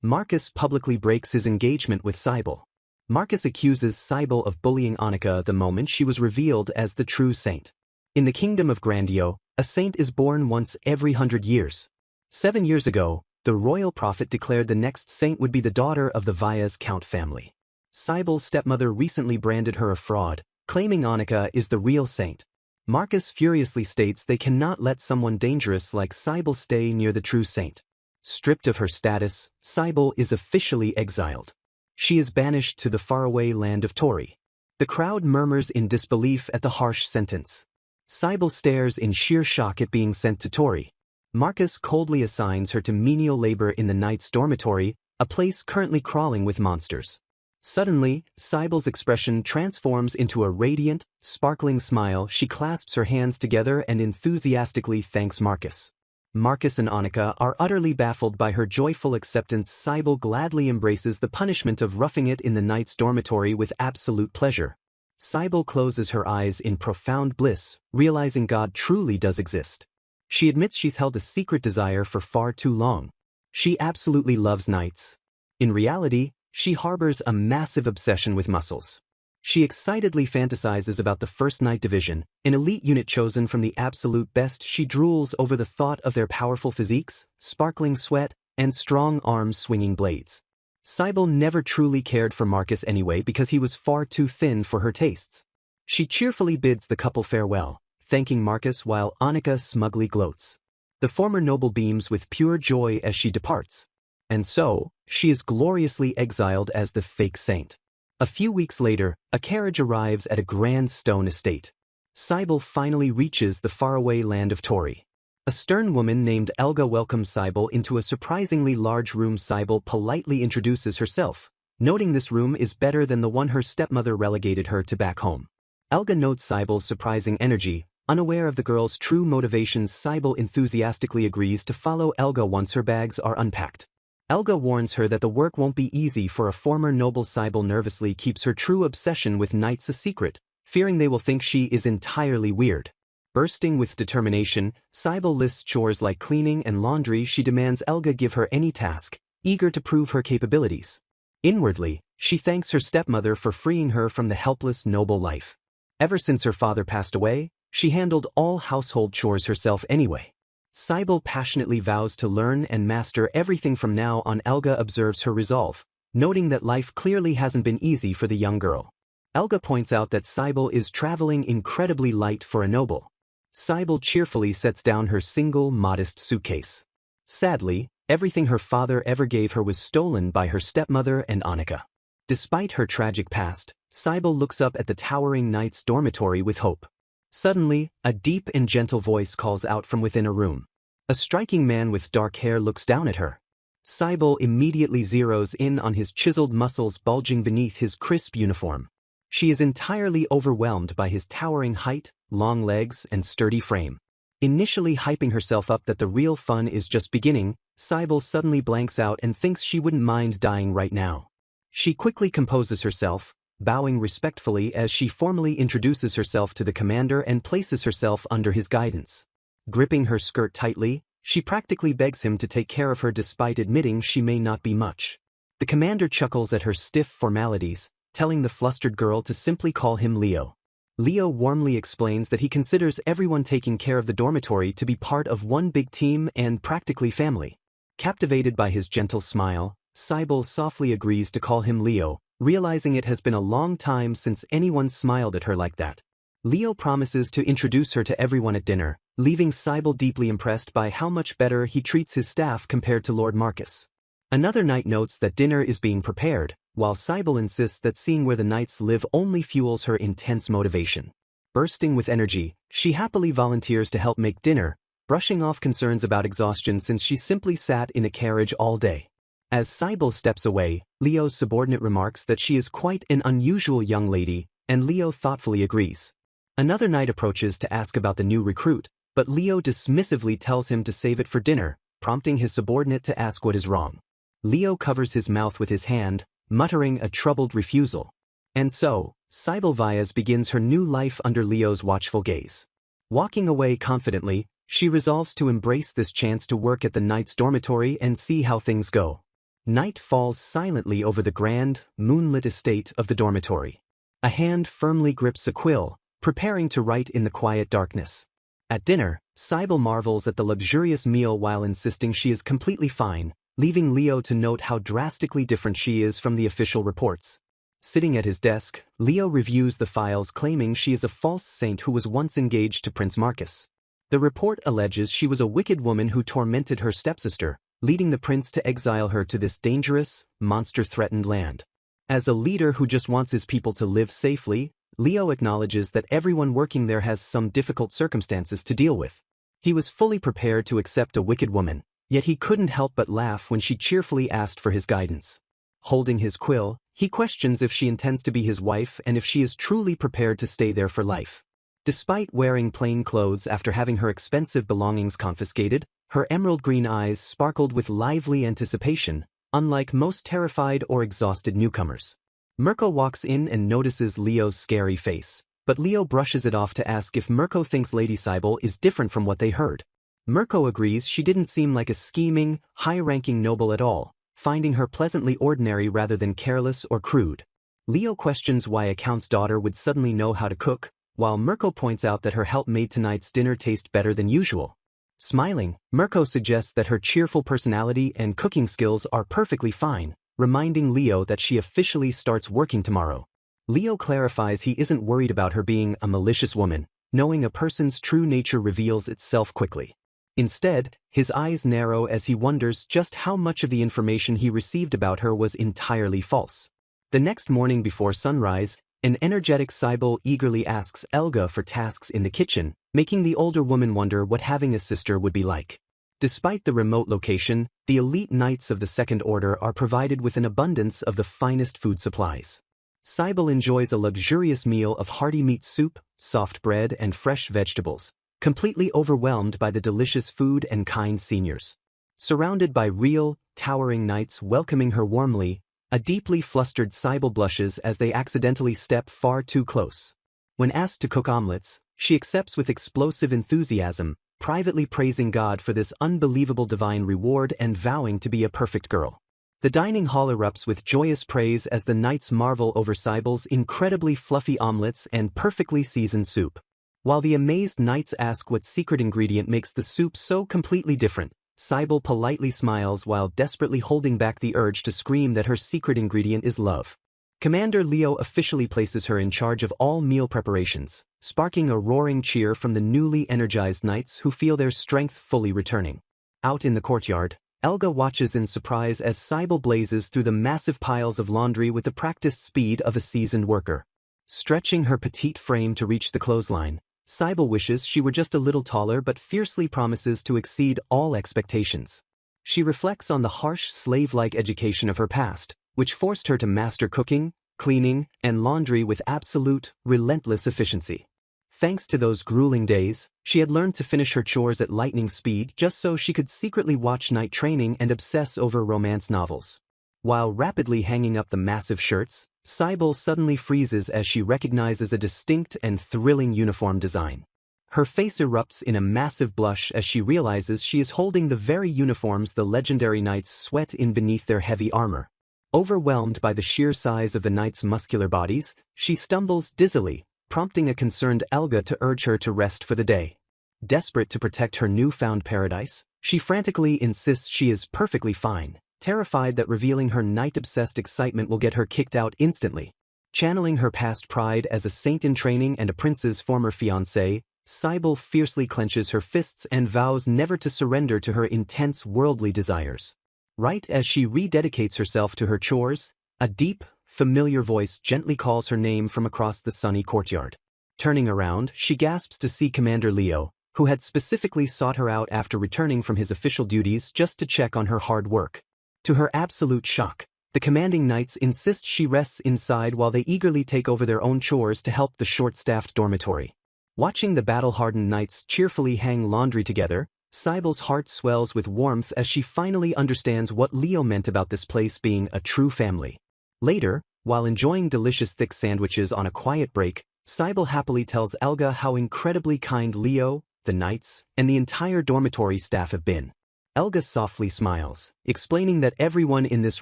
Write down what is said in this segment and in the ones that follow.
Marcus publicly breaks his engagement with Cybele. Marcus accuses Cybele of bullying Annika the moment she was revealed as the true saint. In the kingdom of Grandio, a saint is born once every 100 years. 7 years ago, the royal prophet declared the next saint would be the daughter of the Vias Count family. Cybele's stepmother recently branded her a fraud, claiming Annika is the real saint. Marcus furiously states they cannot let someone dangerous like Cybele stay near the true saint. Stripped of her status, Cybele is officially exiled. She is banished to the faraway land of Tori. The crowd murmurs in disbelief at the harsh sentence. Cybele stares in sheer shock at being sent to Tori. Marcus coldly assigns her to menial labor in the Knight's dormitory, a place currently crawling with monsters. Suddenly, Cybele's expression transforms into a radiant, sparkling smile. She clasps her hands together and enthusiastically thanks Marcus. Marcus and Annika are utterly baffled by her joyful acceptance. Cybele gladly embraces the punishment of roughing it in the Knight's dormitory with absolute pleasure. Cybele closes her eyes in profound bliss, realizing God truly does exist. She admits she's held a secret desire for far too long. She absolutely loves knights. In reality, she harbors a massive obsession with muscles. She excitedly fantasizes about the First Knight Division, an elite unit chosen from the absolute best. She drools over the thought of their powerful physiques, sparkling sweat, and strong arms swinging blades. Cybele never truly cared for Marcus anyway because he was far too thin for her tastes. She cheerfully bids the couple farewell, thanking Marcus while Annika smugly gloats. The former noble beams with pure joy as she departs. And so, she is gloriously exiled as the fake saint. A few weeks later, a carriage arrives at a grand stone estate. Cybele finally reaches the faraway land of Tori. A stern woman named Elga welcomes Cybele into a surprisingly large room. Cybele politely introduces herself, noting this room is better than the one her stepmother relegated her to back home. Elga notes Cybele's surprising energy, unaware of the girl's true motivations. Cybele enthusiastically agrees to follow Elga once her bags are unpacked. Elga warns her that the work won't be easy for a former noble. Cybele nervously keeps her true obsession with knights a secret, fearing they will think she is entirely weird. Bursting with determination, Cybele lists chores like cleaning and laundry. She demands Elga give her any task, eager to prove her capabilities. Inwardly, she thanks her stepmother for freeing her from the helpless noble life. Ever since her father passed away, she handled all household chores herself anyway. Cybele passionately vows to learn and master everything from now on. Elga observes her resolve, noting that life clearly hasn't been easy for the young girl. Elga points out that Cybele is traveling incredibly light for a noble. Cybele cheerfully sets down her single, modest suitcase. Sadly, everything her father ever gave her was stolen by her stepmother and Annika. Despite her tragic past, Cybele looks up at the towering knight's dormitory with hope. Suddenly, a deep and gentle voice calls out from within a room. A striking man with dark hair looks down at her. Cybele immediately zeroes in on his chiseled muscles bulging beneath his crisp uniform. She is entirely overwhelmed by his towering height, long legs, and sturdy frame. Initially hyping herself up that the real fun is just beginning, Cybele suddenly blanks out and thinks she wouldn't mind dying right now. She quickly composes herself, bowing respectfully as she formally introduces herself to the commander and places herself under his guidance. Gripping her skirt tightly, she practically begs him to take care of her despite admitting she may not be much. The commander chuckles at her stiff formalities, telling the flustered girl to simply call him Leo. Leo warmly explains that he considers everyone taking care of the dormitory to be part of one big team and practically family. Captivated by his gentle smile, Cybele softly agrees to call him Leo, realizing it has been a long time since anyone smiled at her like that. Leo promises to introduce her to everyone at dinner, leaving Cybele deeply impressed by how much better he treats his staff compared to Lord Marcus. Another knight notes that dinner is being prepared, while Cybele insists that seeing where the knights live only fuels her intense motivation. Bursting with energy, she happily volunteers to help make dinner, brushing off concerns about exhaustion since she simply sat in a carriage all day. As Cybele steps away, Leo's subordinate remarks that she is quite an unusual young lady, and Leo thoughtfully agrees. Another knight approaches to ask about the new recruit, but Leo dismissively tells him to save it for dinner, prompting his subordinate to ask what is wrong. Leo covers his mouth with his hand, muttering a troubled refusal. And so, Cybele Vias begins her new life under Leo's watchful gaze. Walking away confidently, she resolves to embrace this chance to work at the knight's dormitory and see how things go. Night falls silently over the grand, moonlit estate of the dormitory. A hand firmly grips a quill, preparing to write in the quiet darkness. At dinner, Cybele marvels at the luxurious meal while insisting she is completely fine, leaving Leo to note how drastically different she is from the official reports. Sitting at his desk, Leo reviews the files claiming she is a false saint who was once engaged to Prince Marcus. The report alleges she was a wicked woman who tormented her stepsister, leading the prince to exile her to this dangerous, monster-threatened land. As a leader who just wants his people to live safely, Leo acknowledges that everyone working there has some difficult circumstances to deal with. He was fully prepared to accept a wicked woman, yet he couldn't help but laugh when she cheerfully asked for his guidance. Holding his quill, he questions if she intends to be his wife and if she is truly prepared to stay there for life. Despite wearing plain clothes after having her expensive belongings confiscated, her emerald green eyes sparkled with lively anticipation, unlike most terrified or exhausted newcomers. Mirko walks in and notices Leo's scary face, but Leo brushes it off to ask if Mirko thinks Lady Cybele is different from what they heard. Mirko agrees she didn't seem like a scheming, high-ranking noble at all, finding her pleasantly ordinary rather than careless or crude. Leo questions why a count's daughter would suddenly know how to cook, while Mirko points out that her help made tonight's dinner taste better than usual. Smiling, Mirko suggests that her cheerful personality and cooking skills are perfectly fine, reminding Leo that she officially starts working tomorrow. Leo clarifies he isn't worried about her being a malicious woman, knowing a person's true nature reveals itself quickly. Instead, his eyes narrow as he wonders just how much of the information he received about her was entirely false. The next morning before sunrise, an energetic Cybele eagerly asks Elga for tasks in the kitchen, making the older woman wonder what having a sister would be like. Despite the remote location, the elite knights of the Second Order are provided with an abundance of the finest food supplies. Cybele enjoys a luxurious meal of hearty meat soup, soft bread and fresh vegetables, completely overwhelmed by the delicious food and kind seniors. Surrounded by real, towering knights welcoming her warmly, a deeply flustered Cybele blushes as they accidentally step far too close. When asked to cook omelets, she accepts with explosive enthusiasm, privately praising God for this unbelievable divine reward and vowing to be a perfect girl. The dining hall erupts with joyous praise as the knights marvel over Cybele's incredibly fluffy omelets and perfectly seasoned soup. While the amazed knights ask what secret ingredient makes the soup so completely different, Cybele politely smiles while desperately holding back the urge to scream that her secret ingredient is love. Commander Leo officially places her in charge of all meal preparations, sparking a roaring cheer from the newly energized knights who feel their strength fully returning. Out in the courtyard, Elga watches in surprise as Cybele blazes through the massive piles of laundry with the practiced speed of a seasoned worker. Stretching her petite frame to reach the clothesline, Cybele wishes she were just a little taller but fiercely promises to exceed all expectations. She reflects on the harsh slave-like education of her past, which forced her to master cooking, cleaning, and laundry with absolute, relentless efficiency. Thanks to those grueling days, she had learned to finish her chores at lightning speed just so she could secretly watch night training and obsess over romance novels. While rapidly hanging up the massive shirts, Cybele suddenly freezes as she recognizes a distinct and thrilling uniform design. Her face erupts in a massive blush as she realizes she is holding the very uniforms the legendary knights sweat in beneath their heavy armor. Overwhelmed by the sheer size of the knights' muscular bodies, she stumbles dizzily, prompting a concerned Elga to urge her to rest for the day. Desperate to protect her newfound paradise, she frantically insists she is perfectly fine, terrified that revealing her knight-obsessed excitement will get her kicked out instantly. Channeling her past pride as a saint in training and a prince's former fiancé, Cybele fiercely clenches her fists and vows never to surrender to her intense worldly desires. Right as she rededicates herself to her chores, a deep, familiar voice gently calls her name from across the sunny courtyard. Turning around, she gasps to see Commander Leo, who had specifically sought her out after returning from his official duties just to check on her hard work. To her absolute shock, the commanding knights insist she rests inside while they eagerly take over their own chores to help the short-staffed dormitory. Watching the battle-hardened knights cheerfully hang laundry together, Cybele's heart swells with warmth as she finally understands what Leo meant about this place being a true family. Later, while enjoying delicious thick sandwiches on a quiet break, Cybele happily tells Elga how incredibly kind Leo, the knights, and the entire dormitory staff have been. Elga softly smiles, explaining that everyone in this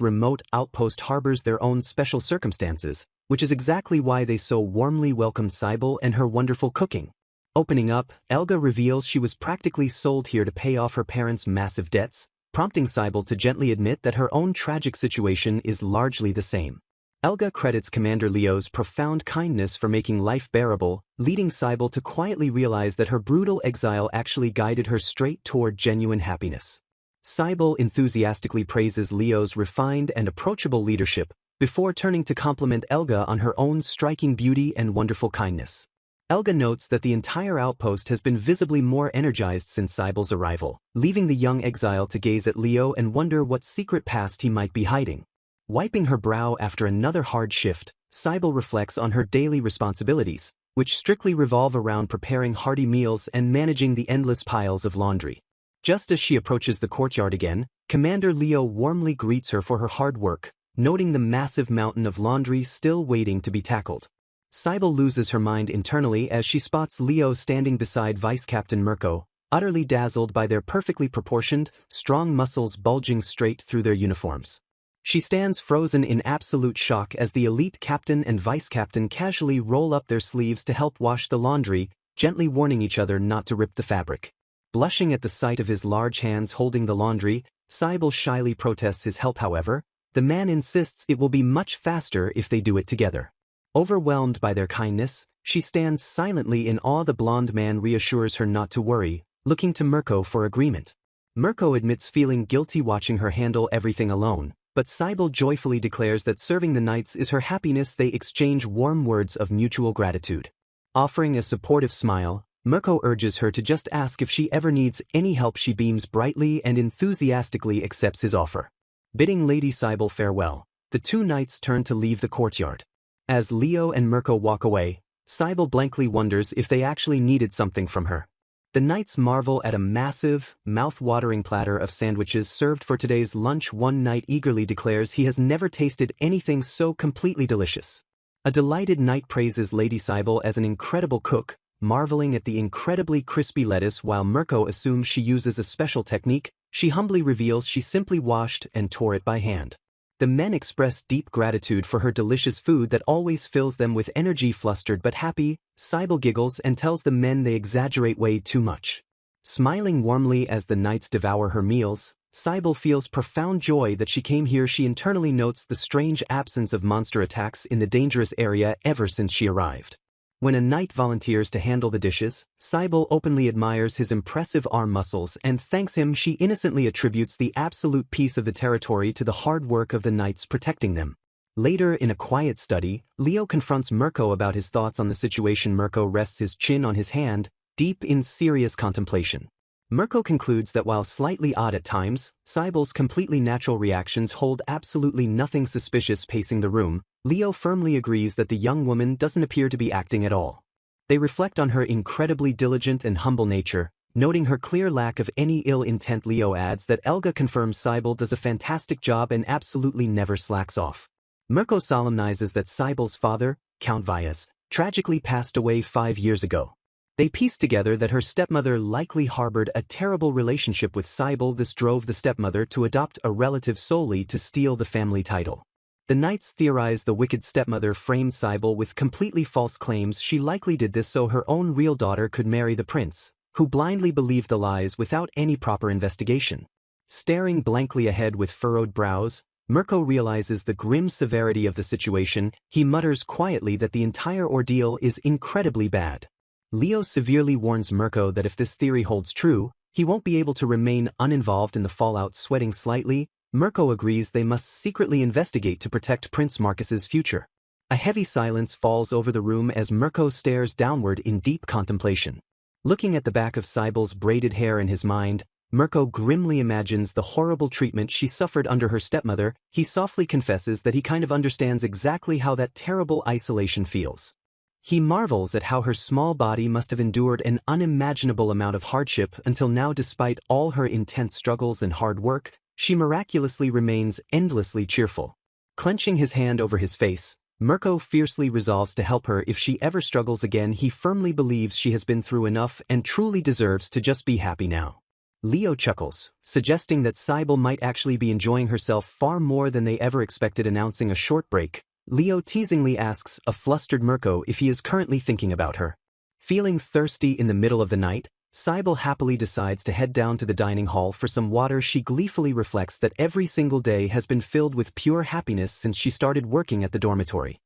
remote outpost harbors their own special circumstances, which is exactly why they so warmly welcomed Cybele and her wonderful cooking. Opening up, Elga reveals she was practically sold here to pay off her parents' massive debts, prompting Cybele to gently admit that her own tragic situation is largely the same. Elga credits Commander Leo's profound kindness for making life bearable, leading Cybele to quietly realize that her brutal exile actually guided her straight toward genuine happiness. Cybele enthusiastically praises Leo's refined and approachable leadership, before turning to compliment Elga on her own striking beauty and wonderful kindness. Elga notes that the entire outpost has been visibly more energized since Cybele's arrival, leaving the young exile to gaze at Leo and wonder what secret past he might be hiding. Wiping her brow after another hard shift, Cybele reflects on her daily responsibilities, which strictly revolve around preparing hearty meals and managing the endless piles of laundry. Just as she approaches the courtyard again, Commander Leo warmly greets her for her hard work, noting the massive mountain of laundry still waiting to be tackled. Cybele loses her mind internally as she spots Leo standing beside Vice Captain Mirko, utterly dazzled by their perfectly proportioned, strong muscles bulging straight through their uniforms. She stands frozen in absolute shock as the elite captain and vice captain casually roll up their sleeves to help wash the laundry, gently warning each other not to rip the fabric. Blushing at the sight of his large hands holding the laundry, Cybele shyly protests his help. However, the man insists it will be much faster if they do it together. Overwhelmed by their kindness, she stands silently in awe. The blonde man reassures her not to worry, looking to Mirko for agreement. Mirko admits feeling guilty watching her handle everything alone, but Cybele joyfully declares that serving the knights is her happiness. They exchange warm words of mutual gratitude. Offering a supportive smile, Mirko urges her to just ask if she ever needs any help. She beams brightly and enthusiastically accepts his offer. Bidding Lady Cybele farewell, the two knights turn to leave the courtyard. As Leo and Mirko walk away, Cybele blankly wonders if they actually needed something from her. The knights marvel at a massive, mouth-watering platter of sandwiches served for today's lunch. One knight eagerly declares he has never tasted anything so completely delicious. A delighted knight praises Lady Cybele as an incredible cook, marveling at the incredibly crispy lettuce. While Mirko assumes she uses a special technique, she humbly reveals she simply washed and tore it by hand. The men express deep gratitude for her delicious food that always fills them with energy. Flustered but happy, Cybele giggles and tells the men they exaggerate way too much. Smiling warmly as the knights devour her meals, Cybele feels profound joy that she came here. She internally notes the strange absence of monster attacks in the dangerous area ever since she arrived. When a knight volunteers to handle the dishes, Cybele openly admires his impressive arm muscles and thanks him. She innocently attributes the absolute peace of the territory to the hard work of the knights protecting them. Later, in a quiet study, Leo confronts Mirko about his thoughts on the situation. Mirko rests his chin on his hand, deep in serious contemplation. Mirko concludes that while slightly odd at times, Cybele's completely natural reactions hold absolutely nothing suspicious. Pacing the room, Leo firmly agrees that the young woman doesn't appear to be acting at all. They reflect on her incredibly diligent and humble nature, noting her clear lack of any ill intent. Leo adds that Elga confirms Cybele does a fantastic job and absolutely never slacks off. Mirko solemnizes that Cybele's father, Count Vyas, tragically passed away 5 years ago. They piece together that her stepmother likely harbored a terrible relationship with Cybele. This drove the stepmother to adopt a relative solely to steal the family title. The knights theorize the wicked stepmother framed Cybele with completely false claims. She likely did this so her own real daughter could marry the prince, who blindly believed the lies without any proper investigation. Staring blankly ahead with furrowed brows, Mirko realizes the grim severity of the situation. He mutters quietly that the entire ordeal is incredibly bad. Leo severely warns Mirko that if this theory holds true, he won't be able to remain uninvolved in the fallout. Sweating slightly, Mirko agrees they must secretly investigate to protect Prince Marcus's future. A heavy silence falls over the room as Mirko stares downward in deep contemplation. Looking at the back of Cybele's braided hair in his mind, Mirko grimly imagines the horrible treatment she suffered under her stepmother. He softly confesses that he kind of understands exactly how that terrible isolation feels. He marvels at how her small body must have endured an unimaginable amount of hardship until now. Despite all her intense struggles and hard work, she miraculously remains endlessly cheerful. Clenching his hand over his face, Mirko fiercely resolves to help her if she ever struggles again. He firmly believes she has been through enough and truly deserves to just be happy now. Leo chuckles, suggesting that Cybele might actually be enjoying herself far more than they ever expected. Announcing a short break, Leo teasingly asks a flustered Mirko if he is currently thinking about her. Feeling thirsty in the middle of the night, Cybele happily decides to head down to the dining hall for some water. She gleefully reflects that every single day has been filled with pure happiness since she started working at the dormitory.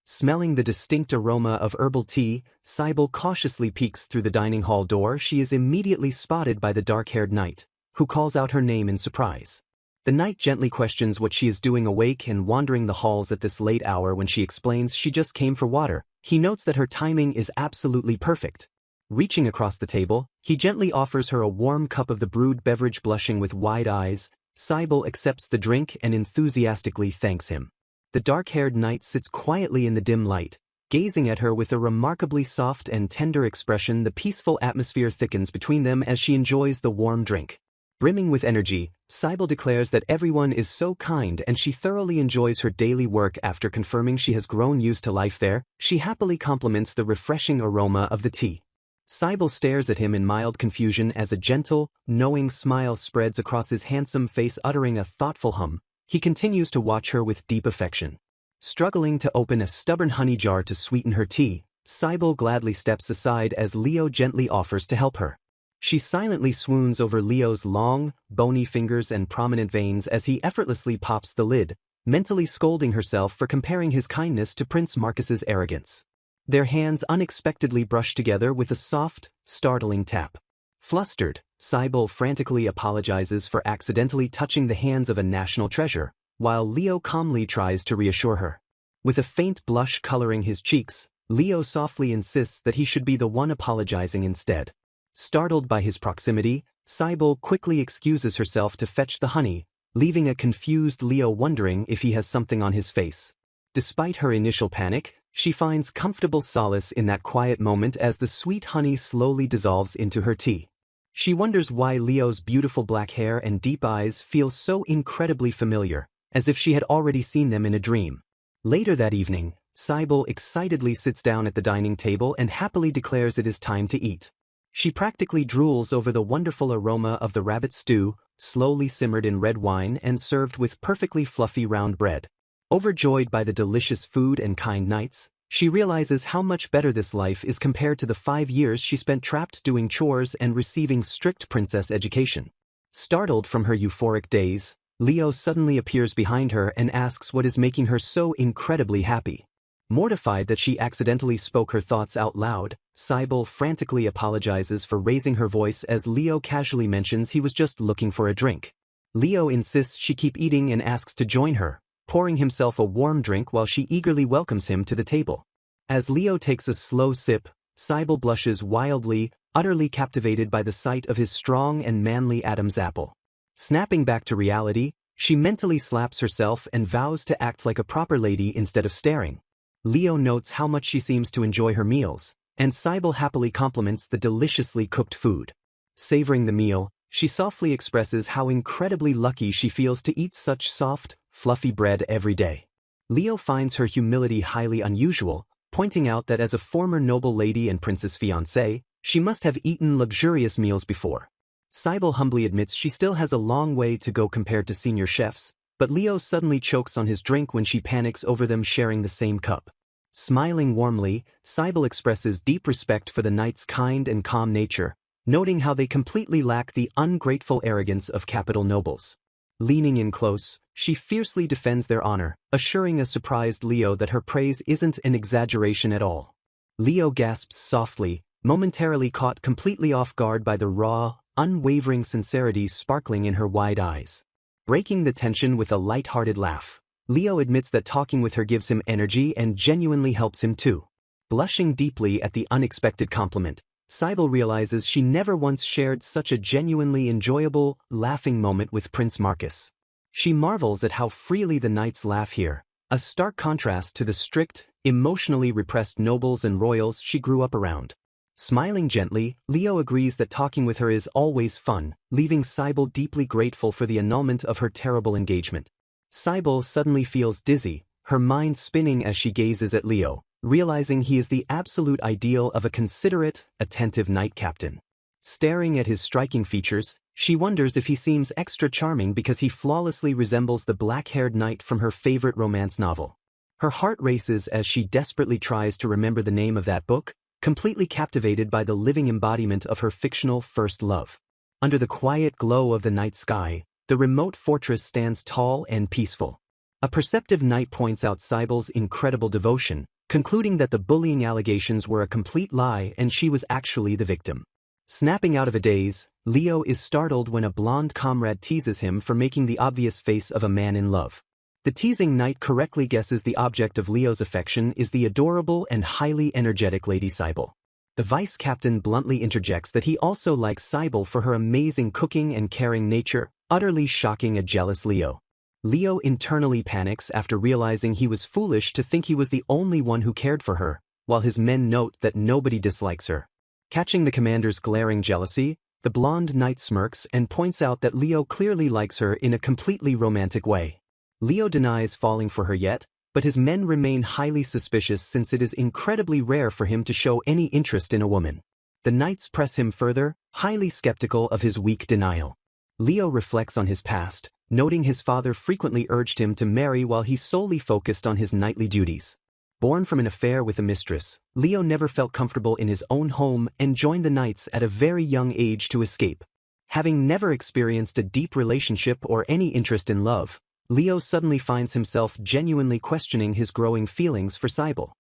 Smelling the distinct aroma of herbal tea, Cybele cautiously peeks through the dining hall door. She is immediately spotted by the dark-haired knight, who calls out her name in surprise. The knight gently questions what she is doing awake and wandering the halls at this late hour. When she explains she just came for water, he notes that her timing is absolutely perfect. Reaching across the table, he gently offers her a warm cup of the brewed beverage. Blushing with wide eyes, Cybele accepts the drink and enthusiastically thanks him. The dark-haired knight sits quietly in the dim light, gazing at her with a remarkably soft and tender expression. The peaceful atmosphere thickens between them as she enjoys the warm drink. Brimming with energy, Cybele declares that everyone is so kind and she thoroughly enjoys her daily work. After confirming she has grown used to life there, she happily compliments the refreshing aroma of the tea. Cybele stares at him in mild confusion as a gentle, knowing smile spreads across his handsome face. Uttering a thoughtful hum, he continues to watch her with deep affection. Struggling to open a stubborn honey jar to sweeten her tea, Cybele gladly steps aside as Leo gently offers to help her. She silently swoons over Leo's long, bony fingers and prominent veins as he effortlessly pops the lid, mentally scolding herself for comparing his kindness to Prince Marcus's arrogance. Their hands unexpectedly brush together with a soft, startling tap. Flustered, Cybele frantically apologizes for accidentally touching the hands of a national treasure, while Leo calmly tries to reassure her. With a faint blush coloring his cheeks, Leo softly insists that he should be the one apologizing instead. Startled by his proximity, Cybele quickly excuses herself to fetch the honey, leaving a confused Leo wondering if he has something on his face. Despite her initial panic, she finds comfortable solace in that quiet moment as the sweet honey slowly dissolves into her tea. She wonders why Leo's beautiful black hair and deep eyes feel so incredibly familiar, as if she had already seen them in a dream. Later that evening, Cybele excitedly sits down at the dining table and happily declares it is time to eat. She practically drools over the wonderful aroma of the rabbit stew, slowly simmered in red wine and served with perfectly fluffy round bread. Overjoyed by the delicious food and kind knights, she realizes how much better this life is compared to the 5 years she spent trapped doing chores and receiving strict princess education. Startled from her euphoric daze, Leo suddenly appears behind her and asks what is making her so incredibly happy. Mortified that she accidentally spoke her thoughts out loud, Cybele frantically apologizes for raising her voice as Leo casually mentions he was just looking for a drink. Leo insists she keep eating and asks to join her, pouring himself a warm drink while she eagerly welcomes him to the table. As Leo takes a slow sip, Cybele blushes wildly, utterly captivated by the sight of his strong and manly Adam's apple. Snapping back to reality, she mentally slaps herself and vows to act like a proper lady instead of staring. Leo notes how much she seems to enjoy her meals, and Cybele happily compliments the deliciously cooked food. Savoring the meal, she softly expresses how incredibly lucky she feels to eat such soft, fluffy bread every day. Leo finds her humility highly unusual, pointing out that as a former noble lady and princess fiancée, she must have eaten luxurious meals before. Cybele humbly admits she still has a long way to go compared to senior chefs, but Leo suddenly chokes on his drink when she panics over them sharing the same cup. Smiling warmly, Cybele expresses deep respect for the knight's kind and calm nature, noting how they completely lack the ungrateful arrogance of capital nobles. Leaning in close, she fiercely defends their honor, assuring a surprised Leo that her praise isn't an exaggeration at all. Leo gasps softly, momentarily caught completely off guard by the raw, unwavering sincerity sparkling in her wide eyes. Breaking the tension with a light-hearted laugh, Leo admits that talking with her gives him energy and genuinely helps him too. Blushing deeply at the unexpected compliment, Cybele realizes she never once shared such a genuinely enjoyable, laughing moment with Prince Marcus. She marvels at how freely the knights laugh here, a stark contrast to the strict, emotionally repressed nobles and royals she grew up around. Smiling gently, Leo agrees that talking with her is always fun, leaving Cybele deeply grateful for the annulment of her terrible engagement. Cybele suddenly feels dizzy, her mind spinning as she gazes at Leo, realizing he is the absolute ideal of a considerate, attentive knight captain. Staring at his striking features, She wonders if he seems extra charming because he flawlessly resembles the black-haired knight from her favorite romance novel. Her heart races as she desperately tries to remember the name of that book, completely captivated by the living embodiment of her fictional first love. Under the quiet glow of the night sky, the remote fortress stands tall and peaceful. A perceptive knight points out Cybele's incredible devotion, concluding that the bullying allegations were a complete lie and she was actually the victim. Snapping out of a daze, Leo is startled when a blonde comrade teases him for making the obvious face of a man in love. The teasing knight correctly guesses the object of Leo's affection is the adorable and highly energetic Lady Cybele. The vice captain bluntly interjects that he also likes Cybele for her amazing cooking and caring nature, utterly shocking a jealous Leo. Leo internally panics after realizing he was foolish to think he was the only one who cared for her, while his men note that nobody dislikes her. Catching the commander's glaring jealousy, the blonde knight smirks and points out that Leo clearly likes her in a completely romantic way. Leo denies falling for her yet, but his men remain highly suspicious since it is incredibly rare for him to show any interest in a woman. The knights press him further, highly skeptical of his weak denial. Leo reflects on his past, noting his father frequently urged him to marry while he solely focused on his knightly duties. Born from an affair with a mistress, Leo never felt comfortable in his own home and joined the knights at a very young age to escape. Having never experienced a deep relationship or any interest in love, Leo suddenly finds himself genuinely questioning his growing feelings for Cybele.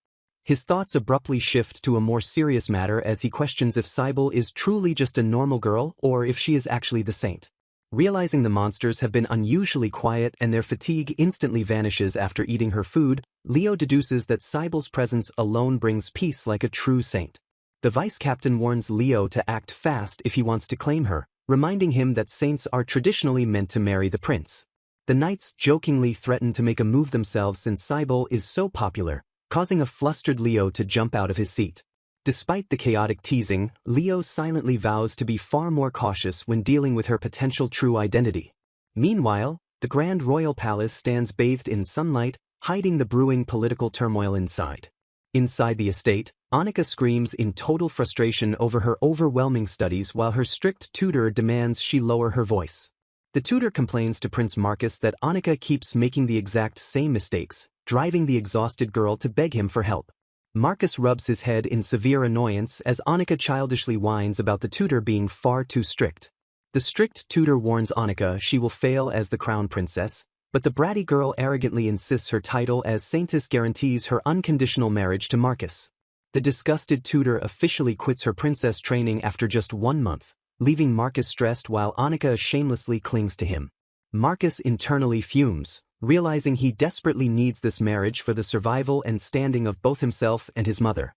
His thoughts abruptly shift to a more serious matter as he questions if Cybele is truly just a normal girl or if she is actually the saint. Realizing the monsters have been unusually quiet and their fatigue instantly vanishes after eating her food, Leo deduces that Cybele's presence alone brings peace like a true saint. The vice-captain warns Leo to act fast if he wants to claim her, reminding him that saints are traditionally meant to marry the prince. The knights jokingly threaten to make a move themselves since Cybele is so popular, causing a flustered Leo to jump out of his seat. Despite the chaotic teasing, Leo silently vows to be far more cautious when dealing with her potential true identity. Meanwhile, the Grand Royal Palace stands bathed in sunlight, hiding the brewing political turmoil inside. Inside the estate, Annika screams in total frustration over her overwhelming studies while her strict tutor demands she lower her voice. The tutor complains to Prince Marcus that Annika keeps making the exact same mistakes, driving the exhausted girl to beg him for help. Marcus rubs his head in severe annoyance as Annika childishly whines about the tutor being far too strict. The strict tutor warns Annika she will fail as the crown princess, but the bratty girl arrogantly insists her title as Saintess guarantees her unconditional marriage to Marcus. The disgusted tutor officially quits her princess training after just 1 month, leaving Marcus stressed while Annika shamelessly clings to him. Marcus internally fumes, realizing he desperately needs this marriage for the survival and standing of both himself and his mother.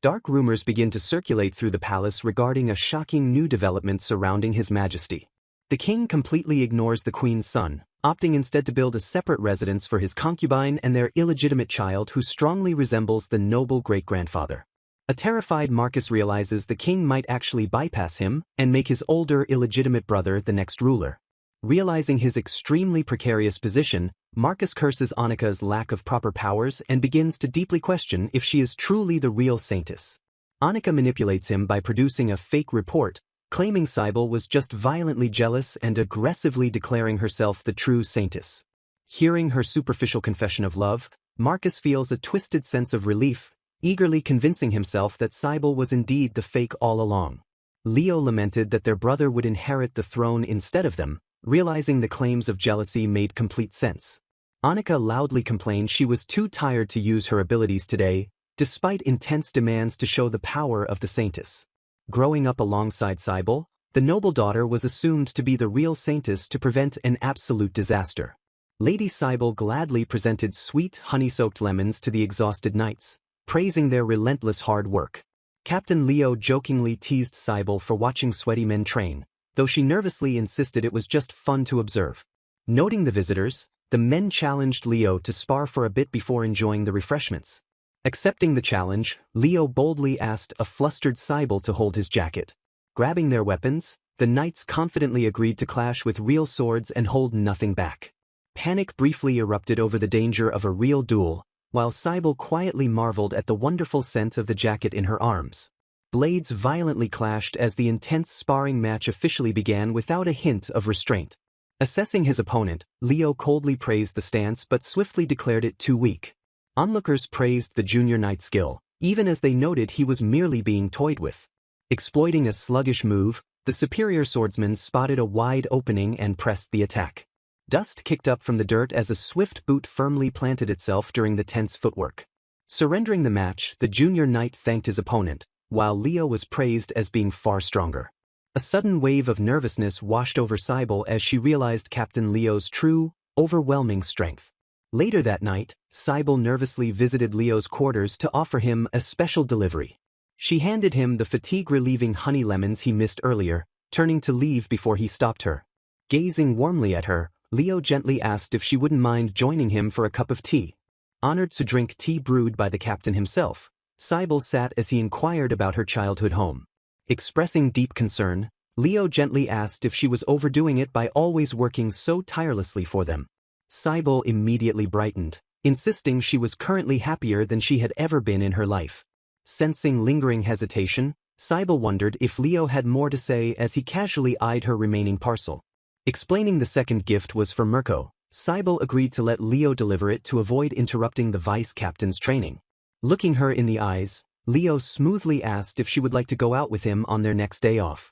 Dark rumors begin to circulate through the palace regarding a shocking new development surrounding His Majesty. The king completely ignores the queen's son, opting instead to build a separate residence for his concubine and their illegitimate child who strongly resembles the noble great-grandfather. A terrified Marcus realizes the king might actually bypass him and make his older illegitimate brother the next ruler. Realizing his extremely precarious position, Marcus curses Annika's lack of proper powers and begins to deeply question if she is truly the real Saintess. Annika manipulates him by producing a fake report, claiming Cybele was just violently jealous and aggressively declaring herself the true Saintess. Hearing her superficial confession of love, Marcus feels a twisted sense of relief, eagerly convincing himself that Cybele was indeed the fake all along. Leo lamented that their brother would inherit the throne instead of them, realizing the claims of jealousy made complete sense. Annika loudly complained she was too tired to use her abilities today, despite intense demands to show the power of the Saintess. Growing up alongside Cybele, the noble daughter was assumed to be the real Saintess to prevent an absolute disaster. Lady Cybele gladly presented sweet honey-soaked lemons to the exhausted knights, praising their relentless hard work. Captain Leo jokingly teased Cybele for watching sweaty men train, though she nervously insisted it was just fun to observe. Noting the visitors, the men challenged Leo to spar for a bit before enjoying the refreshments. Accepting the challenge, Leo boldly asked a flustered Cybele to hold his jacket. Grabbing their weapons, the knights confidently agreed to clash with real swords and hold nothing back. Panic briefly erupted over the danger of a real duel, while Cybele quietly marveled at the wonderful scent of the jacket in her arms. blades violently clashed as the intense sparring match officially began without a hint of restraint. Assessing his opponent, Leo coldly praised the stance but swiftly declared it too weak. Onlookers praised the junior knight's skill, even as they noted he was merely being toyed with. Exploiting a sluggish move, the superior swordsman spotted a wide opening and pressed the attack. Dust kicked up from the dirt as a swift boot firmly planted itself during the tense footwork. Surrendering the match, the junior knight thanked his opponent, while Leo was praised as being far stronger. A sudden wave of nervousness washed over Cybele as she realized Captain Leo's true, overwhelming strength. Later that night, Cybele nervously visited Leo's quarters to offer him a special delivery. She handed him the fatigue-relieving honey lemons he missed earlier, turning to leave before he stopped her. Gazing warmly at her, Leo gently asked if she wouldn't mind joining him for a cup of tea. Honored to drink tea brewed by the captain himself, Cybele sat as he inquired about her childhood home. Expressing deep concern, Leo gently asked if she was overdoing it by always working so tirelessly for them. Cybele immediately brightened, insisting she was currently happier than she had ever been in her life. Sensing lingering hesitation, Cybele wondered if Leo had more to say as he casually eyed her remaining parcel. Explaining the second gift was for Mirko, Cybele agreed to let Leo deliver it to avoid interrupting the vice-captain's training. Looking her in the eyes, Leo smoothly asked if she would like to go out with him on their next day off.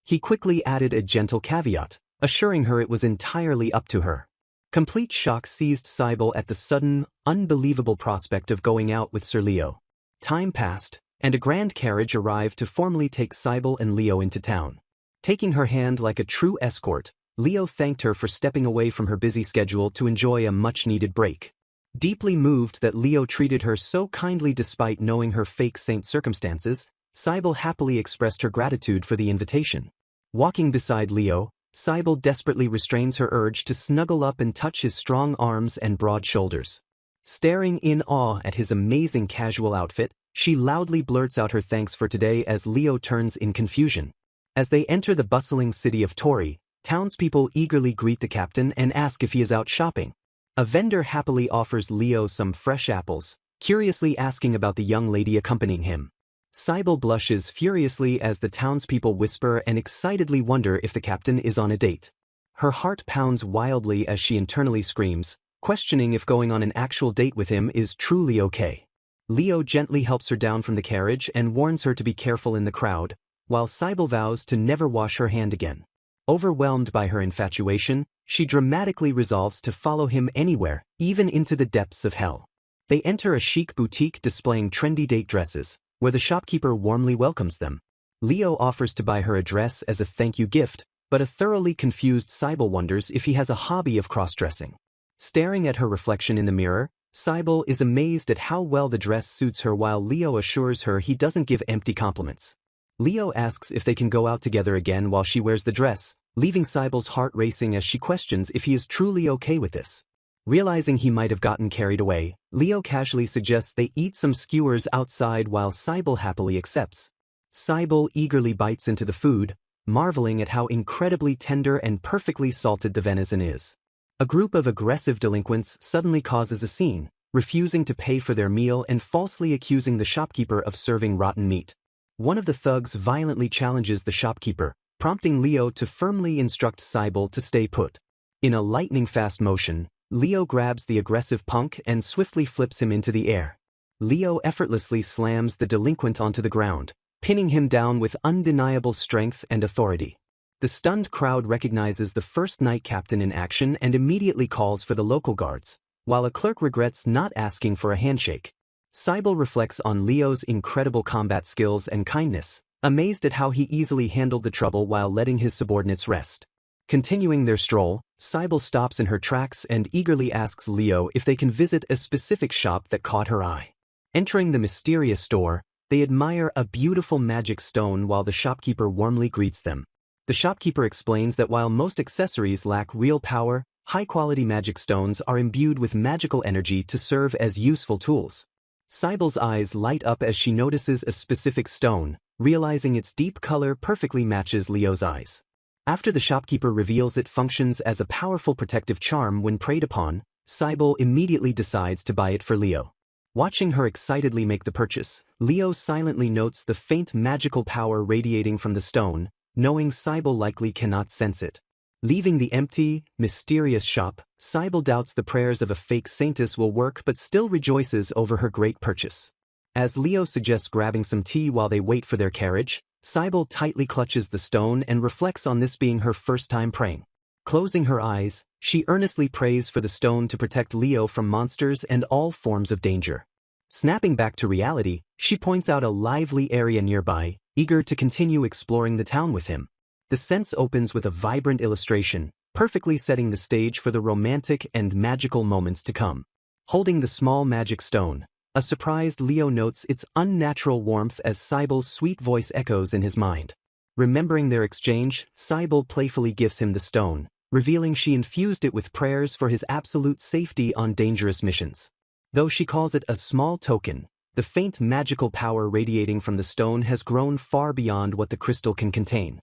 He quickly added a gentle caveat, assuring her it was entirely up to her. Complete shock seized Cybele at the sudden, unbelievable prospect of going out with Sir Leo. Time passed, and a grand carriage arrived to formally take Cybele and Leo into town. Taking her hand like a true escort, Leo thanked her for stepping away from her busy schedule to enjoy a much-needed break. Deeply moved that Leo treated her so kindly despite knowing her fake saint circumstances, Cybele happily expressed her gratitude for the invitation. Walking beside Leo, Cybele desperately restrains her urge to snuggle up and touch his strong arms and broad shoulders. Staring in awe at his amazing casual outfit, she loudly blurts out her thanks for today as Leo turns in confusion. As they enter the bustling city of Tori, townspeople eagerly greet the captain and ask if he is out shopping. A vendor happily offers Leo some fresh apples, curiously asking about the young lady accompanying him. Cybele blushes furiously as the townspeople whisper and excitedly wonder if the captain is on a date. Her heart pounds wildly as she internally screams, questioning if going on an actual date with him is truly okay. Leo gently helps her down from the carriage and warns her to be careful in the crowd, while Cybele vows to never wash her hand again. Overwhelmed by her infatuation, she dramatically resolves to follow him anywhere, even into the depths of hell. They enter a chic boutique displaying trendy date dresses, where the shopkeeper warmly welcomes them. Leo offers to buy her a dress as a thank you gift, but a thoroughly confused Cybele wonders if he has a hobby of cross-dressing. Staring at her reflection in the mirror, Cybele is amazed at how well the dress suits her while Leo assures her he doesn't give empty compliments. Leo asks if they can go out together again while she wears the dress, leaving Cybele's heart racing as she questions if he is truly okay with this. Realizing he might have gotten carried away, Leo casually suggests they eat some skewers outside while Cybele happily accepts. Cybele eagerly bites into the food, marveling at how incredibly tender and perfectly salted the venison is. A group of aggressive delinquents suddenly causes a scene, refusing to pay for their meal and falsely accusing the shopkeeper of serving rotten meat. One of the thugs violently challenges the shopkeeper, prompting Leo to firmly instruct Cybele to stay put. In a lightning-fast motion, Leo grabs the aggressive punk and swiftly flips him into the air. Leo effortlessly slams the delinquent onto the ground, pinning him down with undeniable strength and authority. The stunned crowd recognizes the first night captain in action and immediately calls for the local guards, while a clerk regrets not asking for a handshake. Cybele reflects on Leo's incredible combat skills and kindness, amazed at how he easily handled the trouble while letting his subordinates rest. Continuing their stroll, Cybele stops in her tracks and eagerly asks Leo if they can visit a specific shop that caught her eye. Entering the mysterious store, they admire a beautiful magic stone while the shopkeeper warmly greets them. The shopkeeper explains that while most accessories lack real power, high-quality magic stones are imbued with magical energy to serve as useful tools. Cybele's eyes light up as she notices a specific stone, realizing its deep color perfectly matches Leo's eyes. After the shopkeeper reveals it functions as a powerful protective charm when preyed upon, Cybele immediately decides to buy it for Leo. Watching her excitedly make the purchase, Leo silently notes the faint magical power radiating from the stone, knowing Cybele likely cannot sense it. Leaving the empty, mysterious shop, Cybele doubts the prayers of a fake Saintess will work but still rejoices over her great purchase. As Leo suggests grabbing some tea while they wait for their carriage, Cybele tightly clutches the stone and reflects on this being her first time praying. Closing her eyes, she earnestly prays for the stone to protect Leo from monsters and all forms of danger. Snapping back to reality, she points out a lively area nearby, eager to continue exploring the town with him. The sense opens with a vibrant illustration, perfectly setting the stage for the romantic and magical moments to come. Holding the small magic stone, a surprised Leo notes its unnatural warmth as Cybele's sweet voice echoes in his mind. Remembering their exchange, Cybele playfully gifts him the stone, revealing she infused it with prayers for his absolute safety on dangerous missions. Though she calls it a small token, the faint magical power radiating from the stone has grown far beyond what the crystal can contain.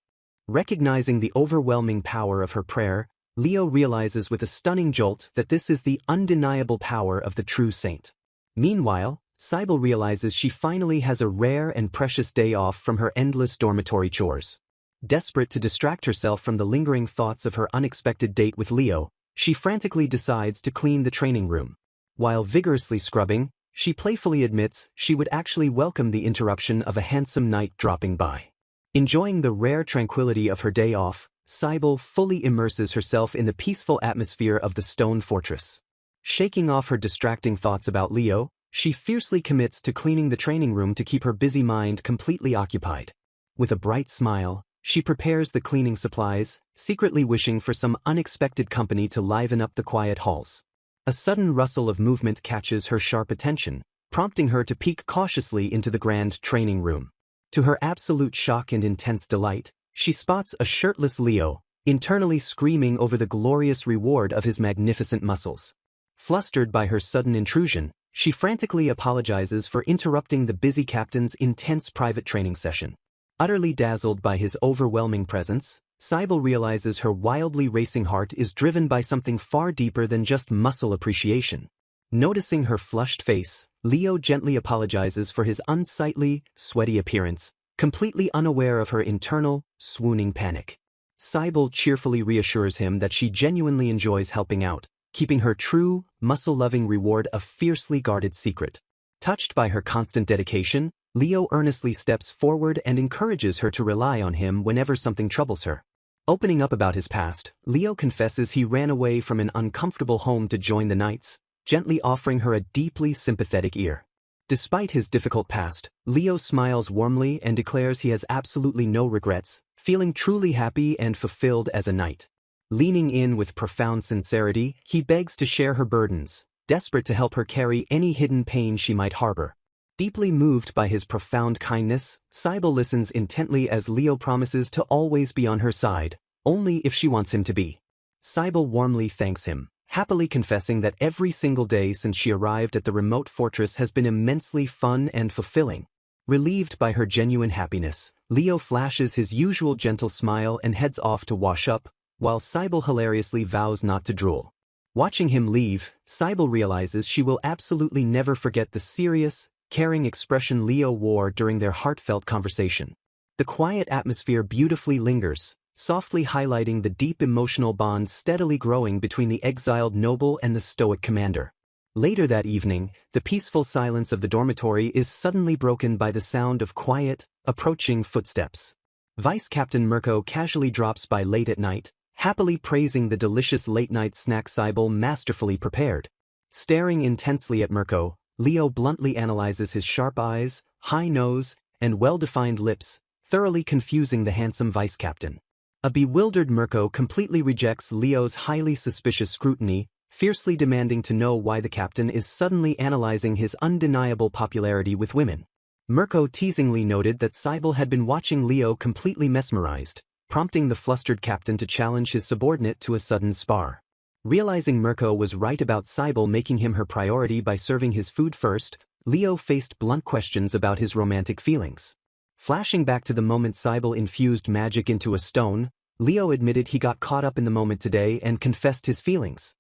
Recognizing the overwhelming power of her prayer, Leo realizes with a stunning jolt that this is the undeniable power of the true saint. Meanwhile, Cybele realizes she finally has a rare and precious day off from her endless dormitory chores. Desperate to distract herself from the lingering thoughts of her unexpected date with Leo, she frantically decides to clean the training room. While vigorously scrubbing, she playfully admits she would actually welcome the interruption of a handsome knight dropping by. Enjoying the rare tranquility of her day off, Cybele fully immerses herself in the peaceful atmosphere of the stone fortress. Shaking off her distracting thoughts about Leo, she fiercely commits to cleaning the training room to keep her busy mind completely occupied. With a bright smile, she prepares the cleaning supplies, secretly wishing for some unexpected company to liven up the quiet halls. A sudden rustle of movement catches her sharp attention, prompting her to peek cautiously into the grand training room. To her absolute shock and intense delight, she spots a shirtless Leo, internally screaming over the glorious reward of his magnificent muscles. Flustered by her sudden intrusion, she frantically apologizes for interrupting the busy captain's intense private training session. Utterly dazzled by his overwhelming presence, Cybele realizes her wildly racing heart is driven by something far deeper than just muscle appreciation. Noticing her flushed face, Leo gently apologizes for his unsightly, sweaty appearance, completely unaware of her internal, swooning panic. Cybele cheerfully reassures him that she genuinely enjoys helping out, keeping her true, muscle-loving reward a fiercely guarded secret. Touched by her constant dedication, Leo earnestly steps forward and encourages her to rely on him whenever something troubles her. Opening up about his past, Leo confesses he ran away from an uncomfortable home to join the Knights, gently offering her a deeply sympathetic ear. Despite his difficult past, Leo smiles warmly and declares he has absolutely no regrets, feeling truly happy and fulfilled as a knight. Leaning in with profound sincerity, he begs to share her burdens, desperate to help her carry any hidden pain she might harbor. Deeply moved by his profound kindness, Cybele listens intently as Leo promises to always be on her side, only if she wants him to be. Cybele warmly thanks him, happily confessing that every single day since she arrived at the remote fortress has been immensely fun and fulfilling. Relieved by her genuine happiness, Leo flashes his usual gentle smile and heads off to wash up, while Cybele hilariously vows not to drool. Watching him leave, Cybele realizes she will absolutely never forget the serious, caring expression Leo wore during their heartfelt conversation. The quiet atmosphere beautifully lingers, softly highlighting the deep emotional bond steadily growing between the exiled noble and the stoic commander. Later that evening, the peaceful silence of the dormitory is suddenly broken by the sound of quiet, approaching footsteps. Vice Captain Mirko casually drops by late at night, happily praising the delicious late-night snack Cybele masterfully prepared. Staring intensely at Mirko, Leo bluntly analyzes his sharp eyes, high nose, and well-defined lips, thoroughly confusing the handsome vice captain. A bewildered Mirko completely rejects Leo's highly suspicious scrutiny, fiercely demanding to know why the captain is suddenly analyzing his undeniable popularity with women. Mirko teasingly noted that Cybele had been watching Leo completely mesmerized, prompting the flustered captain to challenge his subordinate to a sudden spar. Realizing Mirko was right about Cybele making him her priority by serving his food first, Leo faced blunt questions about his romantic feelings. Flashing back to the moment Cybele infused magic into a stone, Leo admitted he got caught up in the moment today and confessed his feelings.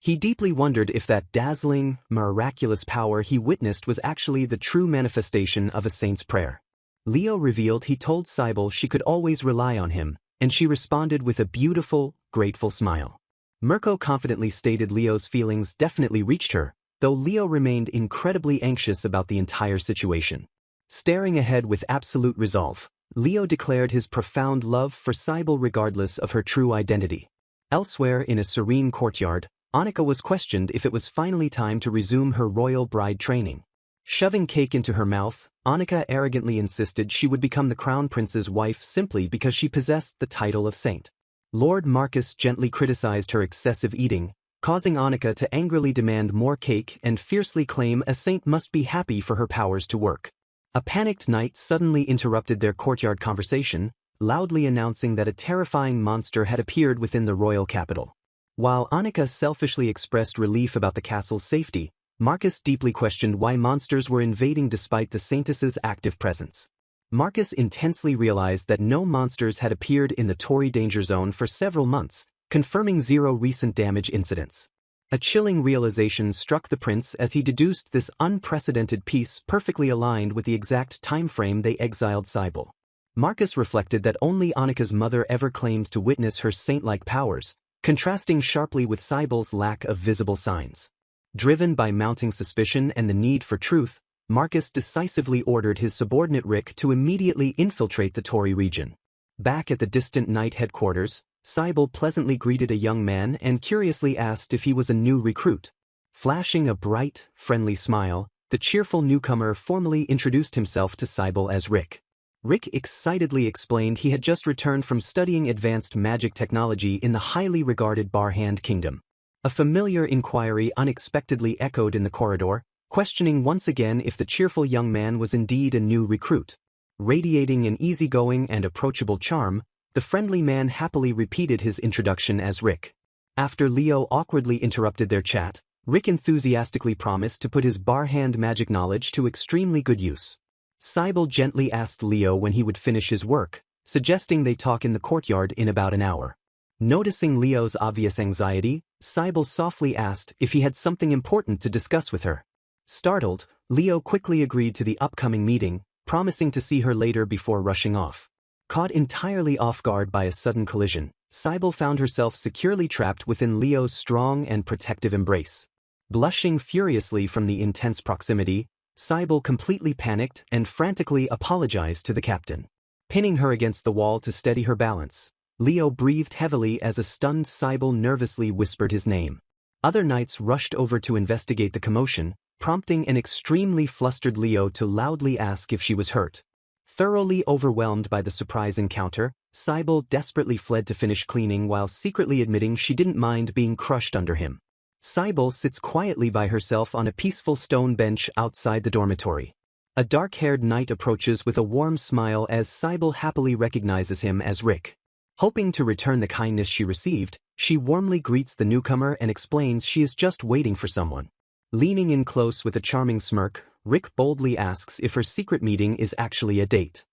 He deeply wondered if that dazzling, miraculous power he witnessed was actually the true manifestation of a saint's prayer. Leo revealed he told Cybele she could always rely on him, and she responded with a beautiful, grateful smile. Mirko confidently stated Leo's feelings definitely reached her, though Leo remained incredibly anxious about the entire situation. Staring ahead with absolute resolve, Leo declared his profound love for Cybele regardless of her true identity. Elsewhere in a serene courtyard, Annika was questioned if it was finally time to resume her royal bride training. Shoving cake into her mouth, Annika arrogantly insisted she would become the crown prince's wife simply because she possessed the title of saint. Lord Marcus gently criticized her excessive eating, causing Annika to angrily demand more cake and fiercely claim a saint must be happy for her powers to work. A panicked knight suddenly interrupted their courtyard conversation, loudly announcing that a terrifying monster had appeared within the royal capital. While Annika selfishly expressed relief about the castle's safety, Marcus deeply questioned why monsters were invading despite the Saintess's active presence. Marcus intensely realized that no monsters had appeared in the Tory danger zone for several months, confirming zero recent damage incidents. A chilling realization struck the prince as he deduced this unprecedented peace perfectly aligned with the exact time frame they exiled Cybele. Marcus reflected that only Annika's mother ever claimed to witness her saint-like powers, contrasting sharply with Cybele's lack of visible signs. Driven by mounting suspicion and the need for truth, Marcus decisively ordered his subordinate Rick to immediately infiltrate the Tory region. Back at the distant knight headquarters, Cybele pleasantly greeted a young man and curiously asked if he was a new recruit. Flashing a bright, friendly smile, the cheerful newcomer formally introduced himself to Cybele as Rick. Rick excitedly explained he had just returned from studying advanced magic technology in the highly regarded Barhand Kingdom. A familiar inquiry unexpectedly echoed in the corridor, questioning once again if the cheerful young man was indeed a new recruit. Radiating an easygoing and approachable charm, the friendly man happily repeated his introduction as Rick. After Leo awkwardly interrupted their chat, Rick enthusiastically promised to put his barhand magic knowledge to extremely good use. Cybele gently asked Leo when he would finish his work, suggesting they talk in the courtyard in about an hour. Noticing Leo's obvious anxiety, Cybele softly asked if he had something important to discuss with her. Startled, Leo quickly agreed to the upcoming meeting, promising to see her later before rushing off. Caught entirely off guard by a sudden collision, Cybele found herself securely trapped within Leo's strong and protective embrace. Blushing furiously from the intense proximity, Cybele completely panicked and frantically apologized to the captain. Pinning her against the wall to steady her balance, Leo breathed heavily as a stunned Cybele nervously whispered his name. Other knights rushed over to investigate the commotion, prompting an extremely flustered Leo to loudly ask if she was hurt. Thoroughly overwhelmed by the surprise encounter, Cybele desperately fled to finish cleaning while secretly admitting she didn't mind being crushed under him. Cybele sits quietly by herself on a peaceful stone bench outside the dormitory. A dark-haired knight approaches with a warm smile as Cybele happily recognizes him as Rick. Hoping to return the kindness she received, she warmly greets the newcomer and explains she is just waiting for someone. Leaning in close with a charming smirk, Rick boldly asks if her secret meeting is actually a date.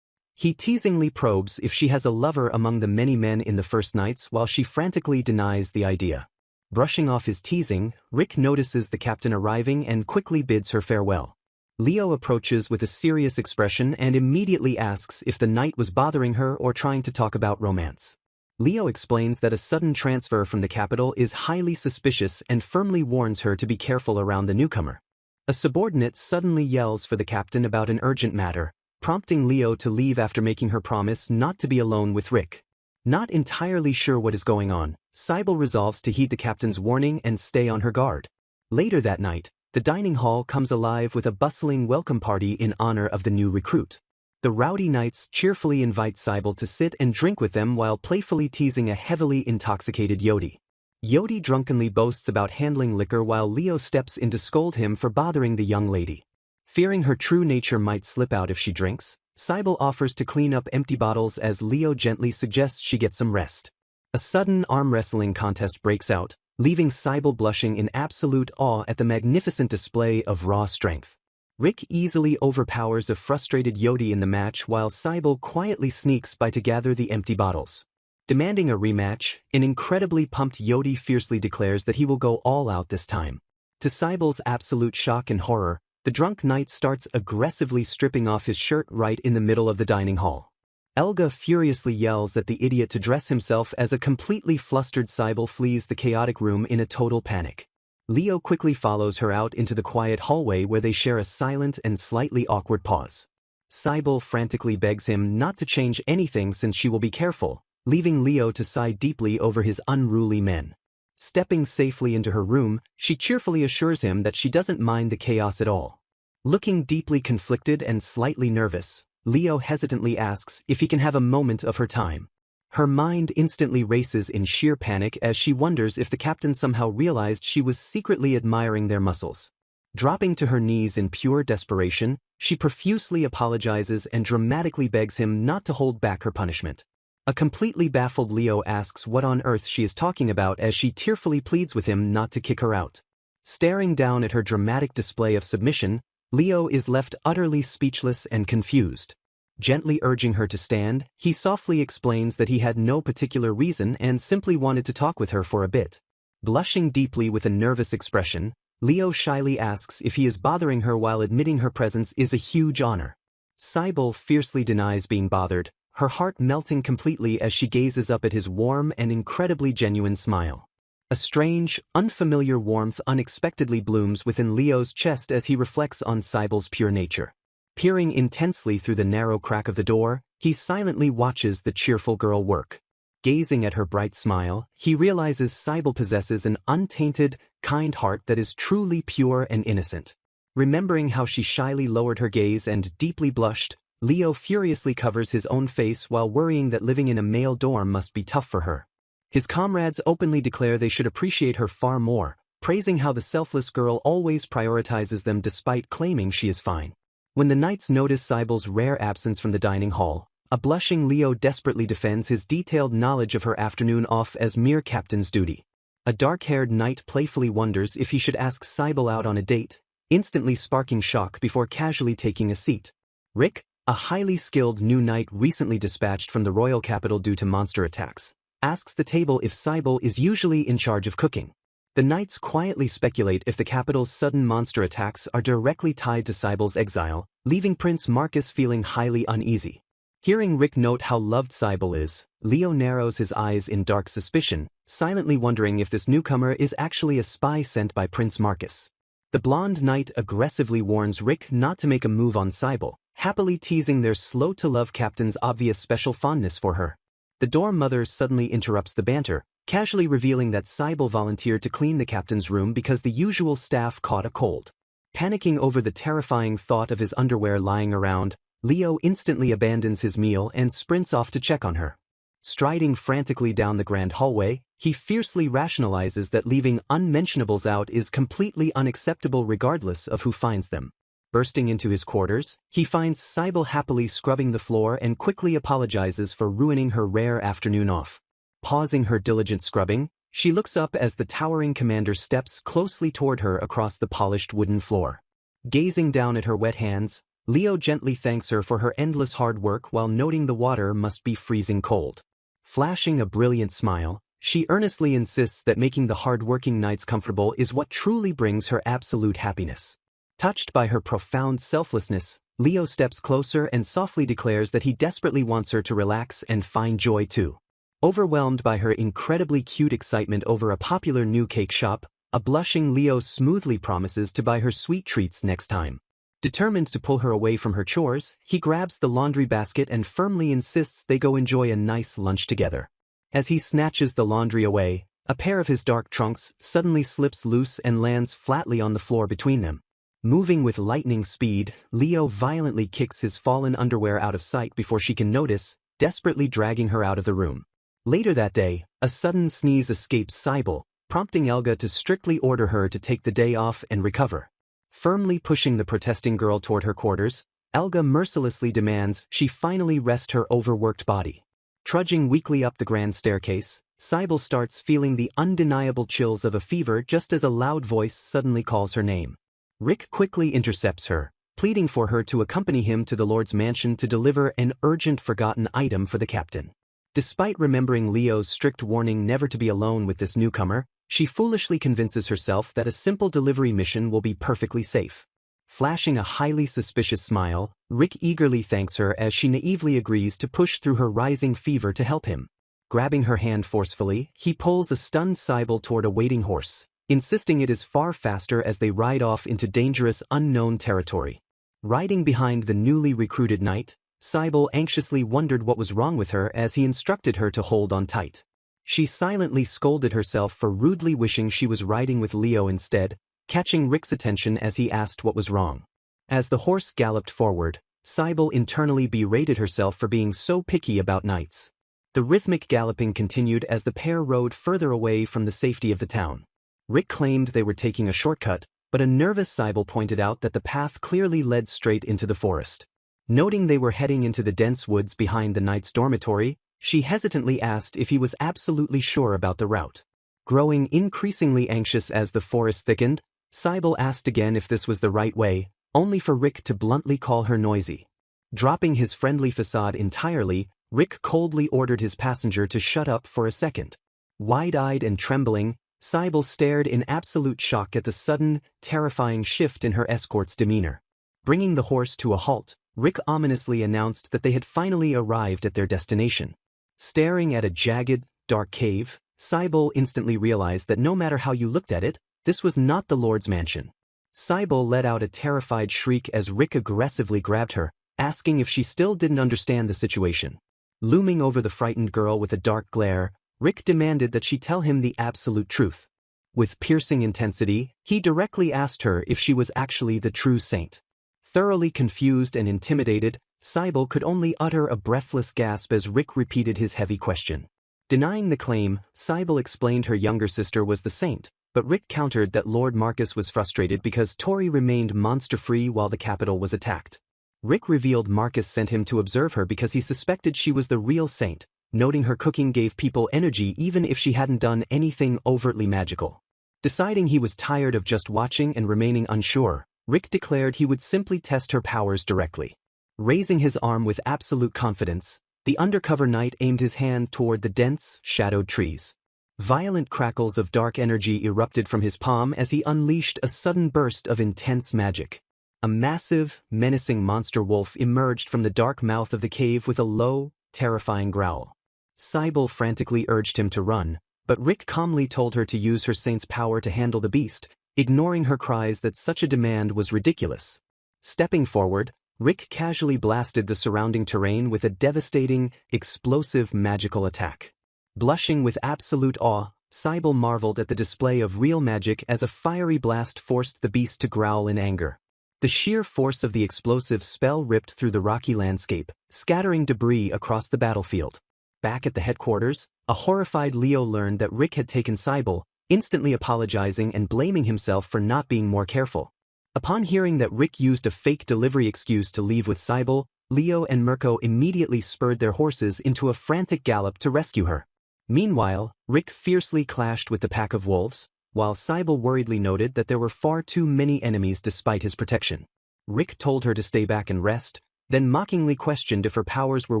He teasingly probes if she has a lover among the many men in the First Knights while she frantically denies the idea. Brushing off his teasing, Rick notices the captain arriving and quickly bids her farewell. Leo approaches with a serious expression and immediately asks if the knight was bothering her or trying to talk about romance. Leo explains that a sudden transfer from the capital is highly suspicious and firmly warns her to be careful around the newcomer. A subordinate suddenly yells for the captain about an urgent matter, prompting Leo to leave after making her promise not to be alone with Rick. Not entirely sure what is going on, Cybele resolves to heed the captain's warning and stay on her guard. Later that night, the dining hall comes alive with a bustling welcome party in honor of the new recruit. The rowdy knights cheerfully invite Cybele to sit and drink with them while playfully teasing a heavily intoxicated Yodi. Yodi drunkenly boasts about handling liquor while Leo steps in to scold him for bothering the young lady. Fearing her true nature might slip out if she drinks, Cybele offers to clean up empty bottles as Leo gently suggests she get some rest. A sudden arm wrestling contest breaks out, leaving Cybele blushing in absolute awe at the magnificent display of raw strength. Rick easily overpowers a frustrated Yodi in the match while Cybele quietly sneaks by to gather the empty bottles. Demanding a rematch, an incredibly pumped Yodi fiercely declares that he will go all out this time. To Cybel's absolute shock and horror, the drunk knight starts aggressively stripping off his shirt right in the middle of the dining hall. Elga furiously yells at the idiot to dress himself as a completely flustered Cybel flees the chaotic room in a total panic. Leo quickly follows her out into the quiet hallway where they share a silent and slightly awkward pause. Cybel frantically begs him not to change anything since she will be careful, leaving Leo to sigh deeply over his unruly men. Stepping safely into her room, she cheerfully assures him that she doesn't mind the chaos at all. Looking deeply conflicted and slightly nervous, Leo hesitantly asks if he can have a moment of her time. Her mind instantly races in sheer panic as she wonders if the captain somehow realized she was secretly admiring their muscles. Dropping to her knees in pure desperation, she profusely apologizes and dramatically begs him not to hold back her punishment. A completely baffled Leo asks what on earth she is talking about as she tearfully pleads with him not to kick her out. Staring down at her dramatic display of submission, Leo is left utterly speechless and confused. Gently urging her to stand, he softly explains that he had no particular reason and simply wanted to talk with her for a bit. Blushing deeply with a nervous expression, Leo shyly asks if he is bothering her while admitting her presence is a huge honor. Cybel fiercely denies being bothered, her heart melting completely as she gazes up at his warm and incredibly genuine smile. A strange, unfamiliar warmth unexpectedly blooms within Leo's chest as he reflects on Cybel's pure nature. Peering intensely through the narrow crack of the door, he silently watches the cheerful girl work. Gazing at her bright smile, he realizes Cybel possesses an untainted, kind heart that is truly pure and innocent. Remembering how she shyly lowered her gaze and deeply blushed, Leo furiously covers his own face while worrying that living in a male dorm must be tough for her. His comrades openly declare they should appreciate her far more, praising how the selfless girl always prioritizes them despite claiming she is fine. When the knights notice Cybel's rare absence from the dining hall, a blushing Leo desperately defends his detailed knowledge of her afternoon off as mere captain's duty. A dark-haired knight playfully wonders if he should ask Cybel out on a date, instantly sparking shock before casually taking a seat. Rick, a highly skilled new knight recently dispatched from the royal capital due to monster attacks, asks the table if Cybel is usually in charge of cooking. The knights quietly speculate if the capital's sudden monster attacks are directly tied to Cybel's exile, leaving Prince Marcus feeling highly uneasy. Hearing Rick note how loved Cybel is, Leo narrows his eyes in dark suspicion, silently wondering if this newcomer is actually a spy sent by Prince Marcus. The blonde knight aggressively warns Rick not to make a move on Cybel, happily teasing their slow-to-love captain's obvious special fondness for her. The dorm mother suddenly interrupts the banter, casually revealing that Cybel volunteered to clean the captain's room because the usual staff caught a cold. Panicking over the terrifying thought of his underwear lying around, Leo instantly abandons his meal and sprints off to check on her. Striding frantically down the grand hallway, he fiercely rationalizes that leaving unmentionables out is completely unacceptable regardless of who finds them. Bursting into his quarters, he finds Cybel happily scrubbing the floor and quickly apologizes for ruining her rare afternoon off. Pausing her diligent scrubbing, she looks up as the towering commander steps closely toward her across the polished wooden floor. Gazing down at her wet hands, Leo gently thanks her for her endless hard work while noting the water must be freezing cold. Flashing a brilliant smile, she earnestly insists that making the hard-working knights comfortable is what truly brings her absolute happiness. Touched by her profound selflessness, Leo steps closer and softly declares that he desperately wants her to relax and find joy too. Overwhelmed by her incredibly cute excitement over a popular new cake shop, a blushing Leo smoothly promises to buy her sweet treats next time. Determined to pull her away from her chores, he grabs the laundry basket and firmly insists they go enjoy a nice lunch together. As he snatches the laundry away, a pair of his dark trunks suddenly slips loose and lands flatly on the floor between them. Moving with lightning speed, Leo violently kicks his fallen underwear out of sight before she can notice, desperately dragging her out of the room. Later that day, a sudden sneeze escapes Cybel, prompting Elga to strictly order her to take the day off and recover. Firmly pushing the protesting girl toward her quarters, Elga mercilessly demands she finally rest her overworked body. Trudging weakly up the grand staircase, Cybel starts feeling the undeniable chills of a fever just as a loud voice suddenly calls her name. Rick quickly intercepts her, pleading for her to accompany him to the Lord's mansion to deliver an urgent forgotten item for the captain. Despite remembering Leo's strict warning never to be alone with this newcomer, she foolishly convinces herself that a simple delivery mission will be perfectly safe. Flashing a highly suspicious smile, Rick eagerly thanks her as she naively agrees to push through her rising fever to help him. Grabbing her hand forcefully, he pulls a stunned Cybele toward a waiting horse, insisting it is far faster as they ride off into dangerous unknown territory. Riding behind the newly recruited knight, Cybele anxiously wondered what was wrong with her as he instructed her to hold on tight. She silently scolded herself for rudely wishing she was riding with Leo instead, catching Rick's attention as he asked what was wrong. As the horse galloped forward, Cybele internally berated herself for being so picky about knights. The rhythmic galloping continued as the pair rode further away from the safety of the town. Rick claimed they were taking a shortcut, but a nervous Cybele pointed out that the path clearly led straight into the forest. Noting they were heading into the dense woods behind the knight's dormitory, she hesitantly asked if he was absolutely sure about the route. Growing increasingly anxious as the forest thickened, Cybele asked again if this was the right way, only for Rick to bluntly call her noisy. Dropping his friendly facade entirely, Rick coldly ordered his passenger to shut up for a second. Wide-eyed and trembling, Cybele stared in absolute shock at the sudden, terrifying shift in her escort's demeanor. Bringing the horse to a halt, Rick ominously announced that they had finally arrived at their destination. Staring at a jagged, dark cave, Cybele instantly realized that no matter how you looked at it, this was not the Lord's mansion. Cybele let out a terrified shriek as Rick aggressively grabbed her, asking if she still didn't understand the situation. Looming over the frightened girl with a dark glare, Rick demanded that she tell him the absolute truth. With piercing intensity, he directly asked her if she was actually the true saint. Thoroughly confused and intimidated, Cybele could only utter a breathless gasp as Rick repeated his heavy question. Denying the claim, Cybele explained her younger sister was the saint, but Rick countered that Lord Marcus was frustrated because Tori remained monster-free while the capital was attacked. Rick revealed Marcus sent him to observe her because he suspected she was the real saint, noting her cooking gave people energy even if she hadn't done anything overtly magical. Deciding he was tired of just watching and remaining unsure, Rick declared he would simply test her powers directly. Raising his arm with absolute confidence, the undercover knight aimed his hand toward the dense, shadowed trees. Violent crackles of dark energy erupted from his palm as he unleashed a sudden burst of intense magic. A massive, menacing monster wolf emerged from the dark mouth of the cave with a low, terrifying growl. Cybele frantically urged him to run, but Rick calmly told her to use her saint's power to handle the beast, ignoring her cries that such a demand was ridiculous. Stepping forward, Rick casually blasted the surrounding terrain with a devastating, explosive magical attack. Blushing with absolute awe, Cybele marveled at the display of real magic as a fiery blast forced the beast to growl in anger. The sheer force of the explosive spell ripped through the rocky landscape, scattering debris across the battlefield. Back at the headquarters, a horrified Leo learned that Rick had taken Cybele, instantly apologizing and blaming himself for not being more careful. Upon hearing that Rick used a fake delivery excuse to leave with Cybele, Leo and Mirko immediately spurred their horses into a frantic gallop to rescue her. Meanwhile, Rick fiercely clashed with the pack of wolves, while Cybele worriedly noted that there were far too many enemies despite his protection. Rick told her to stay back and rest, then mockingly questioned if her powers were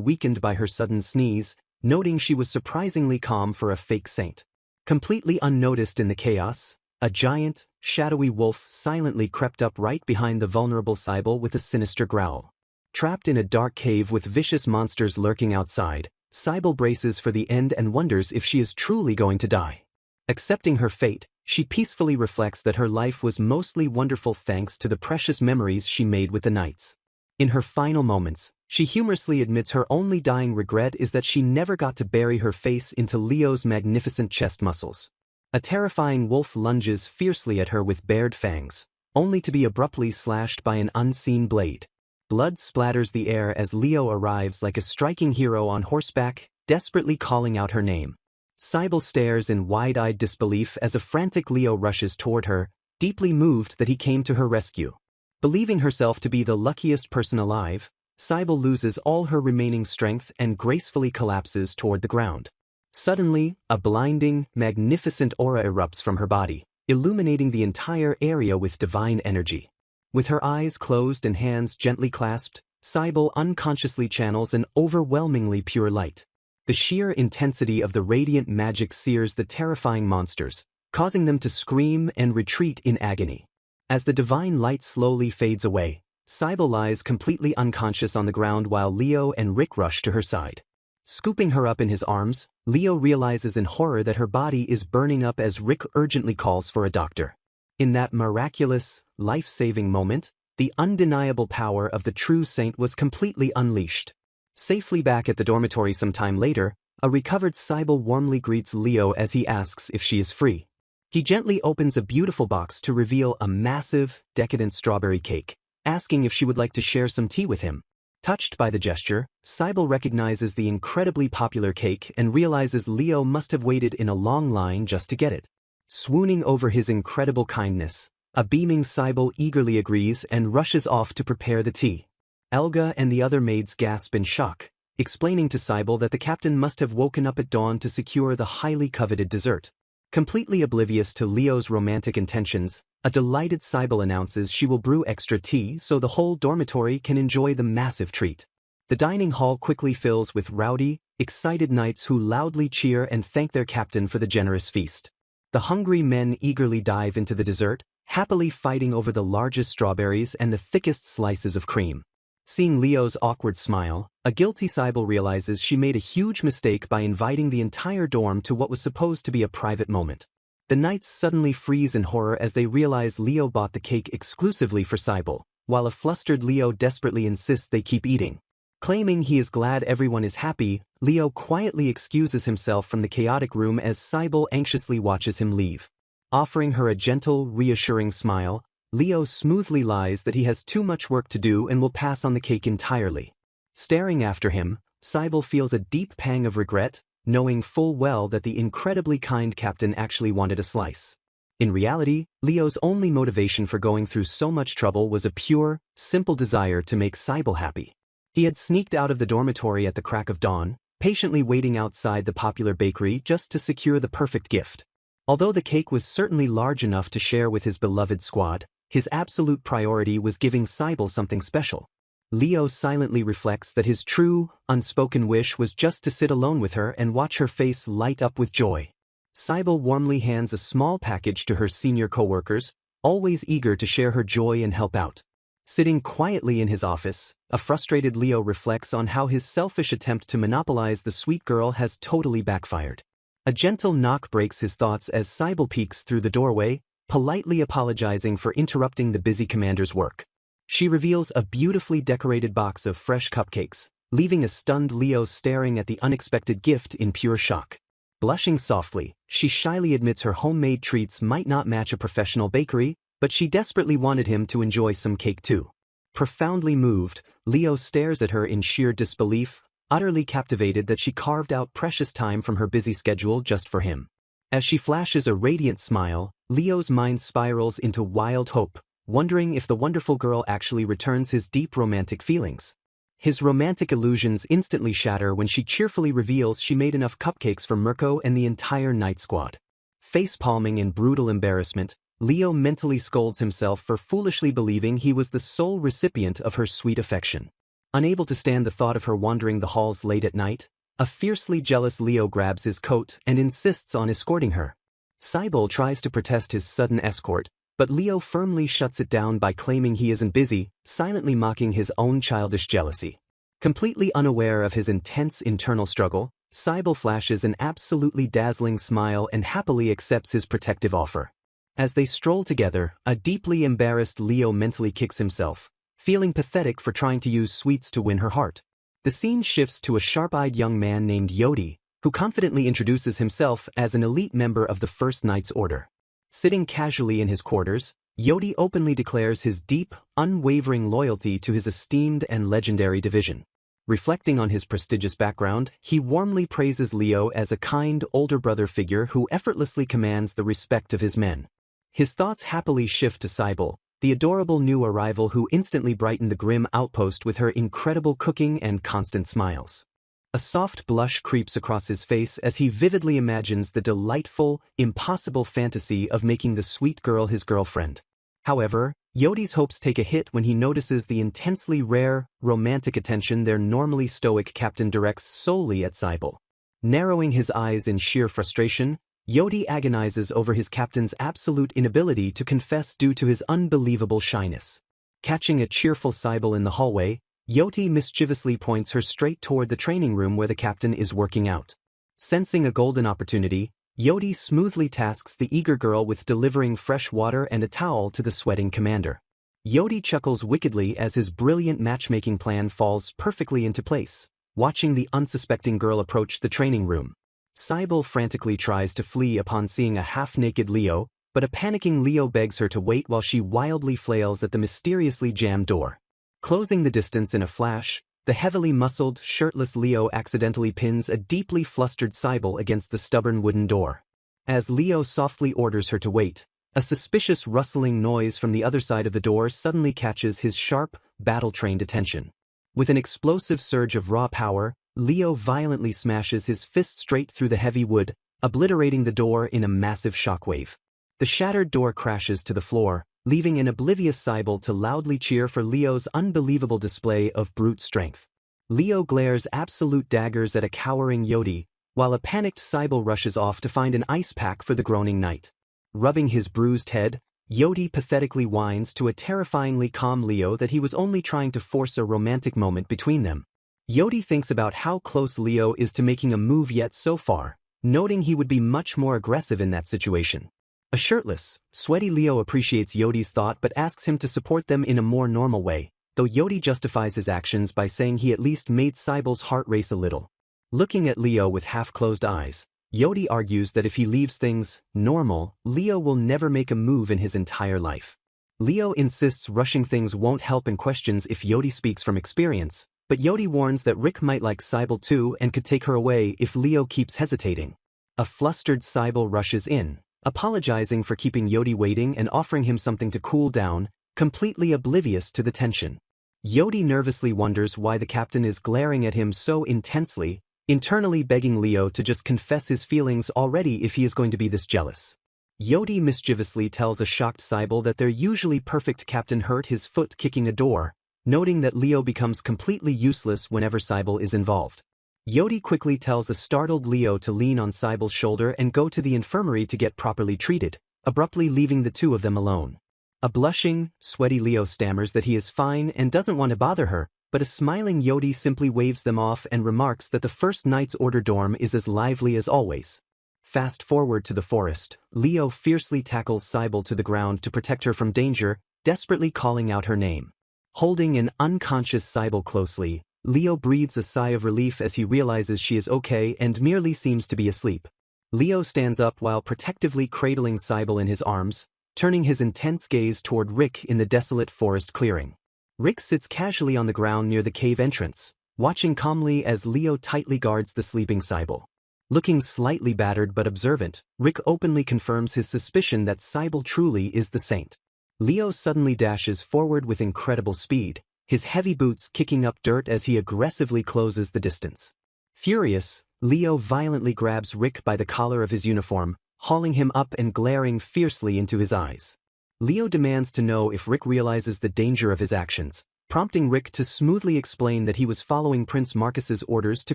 weakened by her sudden sneeze, noting she was surprisingly calm for a fake saint. Completely unnoticed in the chaos, a giant, shadowy wolf silently crept up right behind the vulnerable Cybele with a sinister growl. Trapped in a dark cave with vicious monsters lurking outside, Cybele braces for the end and wonders if she is truly going to die. Accepting her fate, she peacefully reflects that her life was mostly wonderful thanks to the precious memories she made with the knights. In her final moments, she humorously admits her only dying regret is that she never got to bury her face into Leo's magnificent chest muscles. A terrifying wolf lunges fiercely at her with bared fangs, only to be abruptly slashed by an unseen blade. Blood splatters the air as Leo arrives like a striking hero on horseback, desperately calling out her name. Cybele stares in wide-eyed disbelief as a frantic Leo rushes toward her, deeply moved that he came to her rescue. Believing herself to be the luckiest person alive, Cybele loses all her remaining strength and gracefully collapses toward the ground. Suddenly, a blinding, magnificent aura erupts from her body, illuminating the entire area with divine energy. With her eyes closed and hands gently clasped, Cybele unconsciously channels an overwhelmingly pure light. The sheer intensity of the radiant magic sears the terrifying monsters, causing them to scream and retreat in agony. As the divine light slowly fades away, Cybele lies completely unconscious on the ground while Leo and Rick rush to her side. Scooping her up in his arms, Leo realizes in horror that her body is burning up as Rick urgently calls for a doctor. In that miraculous, life-saving moment, the undeniable power of the true saint was completely unleashed. Safely back at the dormitory some time later, a recovered Cybele warmly greets Leo as he asks if she is free. He gently opens a beautiful box to reveal a massive, decadent strawberry cake, asking if she would like to share some tea with him. Touched by the gesture, Cybele recognizes the incredibly popular cake and realizes Leo must have waited in a long line just to get it. Swooning over his incredible kindness, a beaming Cybele eagerly agrees and rushes off to prepare the tea. Elga and the other maids gasp in shock, explaining to Cybele that the captain must have woken up at dawn to secure the highly coveted dessert. Completely oblivious to Leo's romantic intentions, a delighted Cybele announces she will brew extra tea so the whole dormitory can enjoy the massive treat. The dining hall quickly fills with rowdy, excited knights who loudly cheer and thank their captain for the generous feast. The hungry men eagerly dive into the dessert, happily fighting over the largest strawberries and the thickest slices of cream. Seeing Leo's awkward smile, a guilty Cybele realizes she made a huge mistake by inviting the entire dorm to what was supposed to be a private moment. The knights suddenly freeze in horror as they realize Leo bought the cake exclusively for Cybele, while a flustered Leo desperately insists they keep eating. Claiming he is glad everyone is happy, Leo quietly excuses himself from the chaotic room as Cybele anxiously watches him leave. Offering her a gentle, reassuring smile, Leo smoothly lies that he has too much work to do and will pass on the cake entirely. Staring after him, Cybele feels a deep pang of regret, knowing full well that the incredibly kind captain actually wanted a slice. In reality, Leo's only motivation for going through so much trouble was a pure, simple desire to make Cybele happy. He had sneaked out of the dormitory at the crack of dawn, patiently waiting outside the popular bakery just to secure the perfect gift. Although the cake was certainly large enough to share with his beloved squad, his absolute priority was giving Cybele something special. Leo silently reflects that his true, unspoken wish was just to sit alone with her and watch her face light up with joy. Cybele warmly hands a small package to her senior co-workers, always eager to share her joy and help out. Sitting quietly in his office, a frustrated Leo reflects on how his selfish attempt to monopolize the sweet girl has totally backfired. A gentle knock breaks his thoughts as Cybele peeks through the doorway, politely apologizing for interrupting the busy commander's work. She reveals a beautifully decorated box of fresh cupcakes, leaving a stunned Leo staring at the unexpected gift in pure shock. Blushing softly, she shyly admits her homemade treats might not match a professional bakery, but she desperately wanted him to enjoy some cake too. Profoundly moved, Leo stares at her in sheer disbelief, utterly captivated that she carved out precious time from her busy schedule just for him. As she flashes a radiant smile, Leo's mind spirals into wild hope, wondering if the wonderful girl actually returns his deep romantic feelings. His romantic illusions instantly shatter when she cheerfully reveals she made enough cupcakes for Mirko and the entire night squad. Face-palming in brutal embarrassment, Leo mentally scolds himself for foolishly believing he was the sole recipient of her sweet affection. Unable to stand the thought of her wandering the halls late at night, a fiercely jealous Leo grabs his coat and insists on escorting her. Cybele tries to protest his sudden escort, but Leo firmly shuts it down by claiming he isn't busy, silently mocking his own childish jealousy. Completely unaware of his intense internal struggle, Cybele flashes an absolutely dazzling smile and happily accepts his protective offer. As they stroll together, a deeply embarrassed Leo mentally kicks himself, feeling pathetic for trying to use sweets to win her heart. The scene shifts to a sharp-eyed young man named Yodi, who confidently introduces himself as an elite member of the First Knight's Order. Sitting casually in his quarters, Yodi openly declares his deep, unwavering loyalty to his esteemed and legendary division. Reflecting on his prestigious background, he warmly praises Leo as a kind older brother figure who effortlessly commands the respect of his men. His thoughts happily shift to Cybele, the adorable new arrival who instantly brightened the grim outpost with her incredible cooking and constant smiles. A soft blush creeps across his face as he vividly imagines the delightful, impossible fantasy of making the sweet girl his girlfriend. However, Yodi's hopes take a hit when he notices the intensely rare, romantic attention their normally stoic captain directs solely at Cybele. Narrowing his eyes in sheer frustration, Yodi agonizes over his captain's absolute inability to confess due to his unbelievable shyness. Catching a cheerful Cybele in the hallway, Yodi mischievously points her straight toward the training room where the captain is working out. Sensing a golden opportunity, Yodi smoothly tasks the eager girl with delivering fresh water and a towel to the sweating commander. Yodi chuckles wickedly as his brilliant matchmaking plan falls perfectly into place, watching the unsuspecting girl approach the training room. Cybele frantically tries to flee upon seeing a half-naked Leo, but a panicking Leo begs her to wait while she wildly flails at the mysteriously jammed door. Closing the distance in a flash, the heavily muscled, shirtless Leo accidentally pins a deeply flustered Cybele against the stubborn wooden door. As Leo softly orders her to wait, a suspicious rustling noise from the other side of the door suddenly catches his sharp, battle-trained attention. With an explosive surge of raw power, Leo violently smashes his fist straight through the heavy wood, obliterating the door in a massive shockwave. The shattered door crashes to the floor, leaving an oblivious Cybele to loudly cheer for Leo's unbelievable display of brute strength. Leo glares absolute daggers at a cowering Yodi, while a panicked Cybele rushes off to find an ice pack for the groaning knight. Rubbing his bruised head, Yodi pathetically whines to a terrifyingly calm Leo that he was only trying to force a romantic moment between them. Yodi thinks about how close Leo is to making a move yet so far, noting he would be much more aggressive in that situation. A shirtless, sweaty Leo appreciates Yodi's thought but asks him to support them in a more normal way, though Yodi justifies his actions by saying he at least made Cybele's heart race a little. Looking at Leo with half-closed eyes, Yodi argues that if he leaves things normal, Leo will never make a move in his entire life. Leo insists rushing things won't help and questions if Yodi speaks from experience, but Yodi warns that Rick might like Cybele too and could take her away if Leo keeps hesitating. A flustered Cybele rushes in, apologizing for keeping Yodi waiting and offering him something to cool down, completely oblivious to the tension. Yodi nervously wonders why the captain is glaring at him so intensely, internally begging Leo to just confess his feelings already if he is going to be this jealous. Yodi mischievously tells a shocked Cybele that their usually perfect captain hurt his foot kicking a door, noting that Leo becomes completely useless whenever Cybele is involved. Yodi quickly tells a startled Leo to lean on Cybele's shoulder and go to the infirmary to get properly treated, abruptly leaving the two of them alone. A blushing, sweaty Leo stammers that he is fine and doesn't want to bother her, but a smiling Yodi simply waves them off and remarks that the First Knight's Order dorm is as lively as always. Fast forward to the forest, Leo fiercely tackles Cybele to the ground to protect her from danger, desperately calling out her name. Holding an unconscious Cybele closely, Leo breathes a sigh of relief as he realizes she is okay and merely seems to be asleep. Leo stands up while protectively cradling Cybele in his arms, turning his intense gaze toward Rick in the desolate forest clearing. Rick sits casually on the ground near the cave entrance, watching calmly as Leo tightly guards the sleeping Cybele. Looking slightly battered but observant, Rick openly confirms his suspicion that Cybele truly is the saint. Leo suddenly dashes forward with incredible speed, his heavy boots kicking up dirt as he aggressively closes the distance. Furious, Leo violently grabs Rick by the collar of his uniform, hauling him up and glaring fiercely into his eyes. Leo demands to know if Rick realizes the danger of his actions, prompting Rick to smoothly explain that he was following Prince Marcus's orders to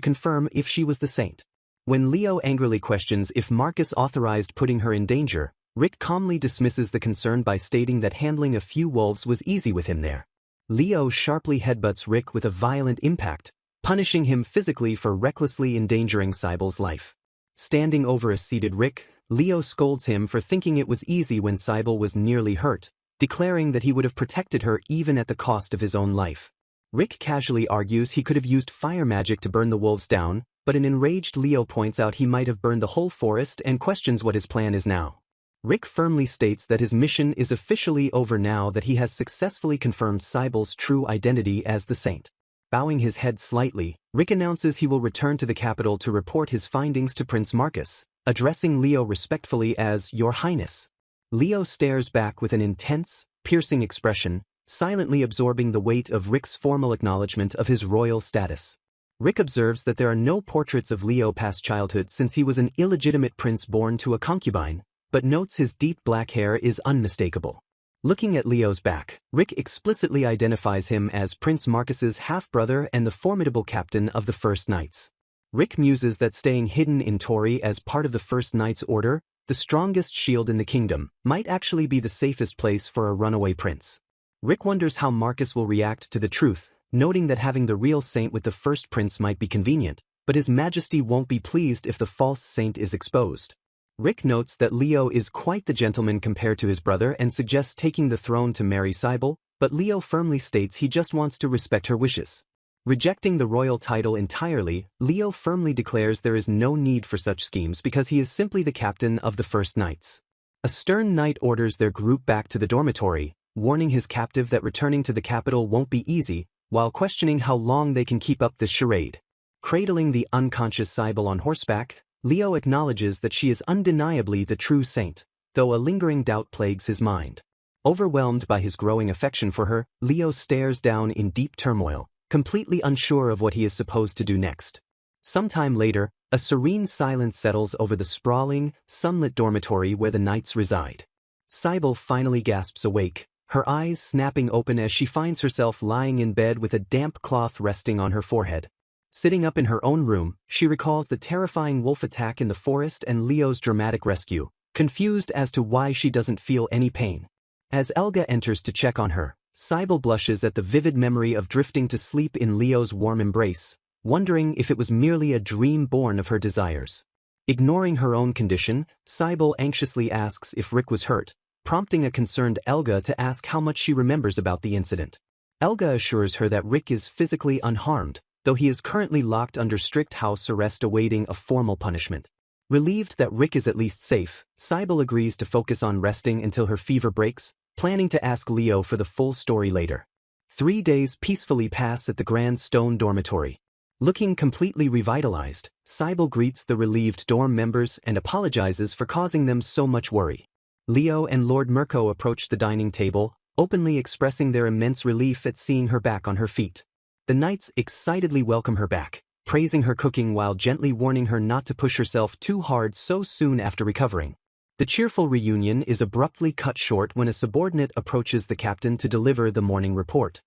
confirm if she was the saint. When Leo angrily questions if Marcus authorized putting her in danger, Rick calmly dismisses the concern by stating that handling a few wolves was easy with him there. Leo sharply headbutts Rick with a violent impact, punishing him physically for recklessly endangering Cybele's life. Standing over a seated Rick, Leo scolds him for thinking it was easy when Cybele was nearly hurt, declaring that he would have protected her even at the cost of his own life. Rick casually argues he could have used fire magic to burn the wolves down, but an enraged Leo points out he might have burned the whole forest and questions what his plan is now. Rick firmly states that his mission is officially over now that he has successfully confirmed Cybele's true identity as the saint. Bowing his head slightly, Rick announces he will return to the capital to report his findings to Prince Marcus, addressing Leo respectfully as Your Highness. Leo stares back with an intense, piercing expression, silently absorbing the weight of Rick's formal acknowledgement of his royal status. Rick observes that there are no portraits of Leo past childhood since he was an illegitimate prince born to a concubine, but notes his deep black hair is unmistakable. Looking at Leo's back, Rick explicitly identifies him as Prince Marcus's half-brother and the formidable captain of the First Knights. Rick muses that staying hidden in Tori as part of the First Knight's Order, the strongest shield in the kingdom, might actually be the safest place for a runaway prince. Rick wonders how Marcus will react to the truth, noting that having the real saint with the first prince might be convenient, but His Majesty won't be pleased if the false saint is exposed. Rick notes that Leo is quite the gentleman compared to his brother and suggests taking the throne to marry Cybele, but Leo firmly states he just wants to respect her wishes. Rejecting the royal title entirely, Leo firmly declares there is no need for such schemes because he is simply the captain of the First Knights. A stern knight orders their group back to the dormitory, warning his captive that returning to the capital won't be easy, while questioning how long they can keep up this charade. Cradling the unconscious Cybele on horseback, Leo acknowledges that she is undeniably the true saint, though a lingering doubt plagues his mind. Overwhelmed by his growing affection for her, Leo stares down in deep turmoil, completely unsure of what he is supposed to do next. Sometime later, a serene silence settles over the sprawling, sunlit dormitory where the knights reside. Cybele finally gasps awake, her eyes snapping open as she finds herself lying in bed with a damp cloth resting on her forehead. Sitting up in her own room, she recalls the terrifying wolf attack in the forest and Leo's dramatic rescue, confused as to why she doesn't feel any pain. As Elga enters to check on her, Cybele blushes at the vivid memory of drifting to sleep in Leo's warm embrace, wondering if it was merely a dream born of her desires. Ignoring her own condition, Cybele anxiously asks if Rick was hurt, prompting a concerned Elga to ask how much she remembers about the incident. Elga assures her that Rick is physically unharmed, though he is currently locked under strict house arrest awaiting a formal punishment. Relieved that Rick is at least safe, Cybele agrees to focus on resting until her fever breaks, planning to ask Leo for the full story later. 3 days peacefully pass at the Grand Stone Dormitory. Looking completely revitalized, Cybele greets the relieved dorm members and apologizes for causing them so much worry. Leo and Lord Mirko approach the dining table, openly expressing their immense relief at seeing her back on her feet. The knights excitedly welcome her back, praising her cooking while gently warning her not to push herself too hard so soon after recovering. The cheerful reunion is abruptly cut short when a subordinate approaches the captain to deliver the morning report.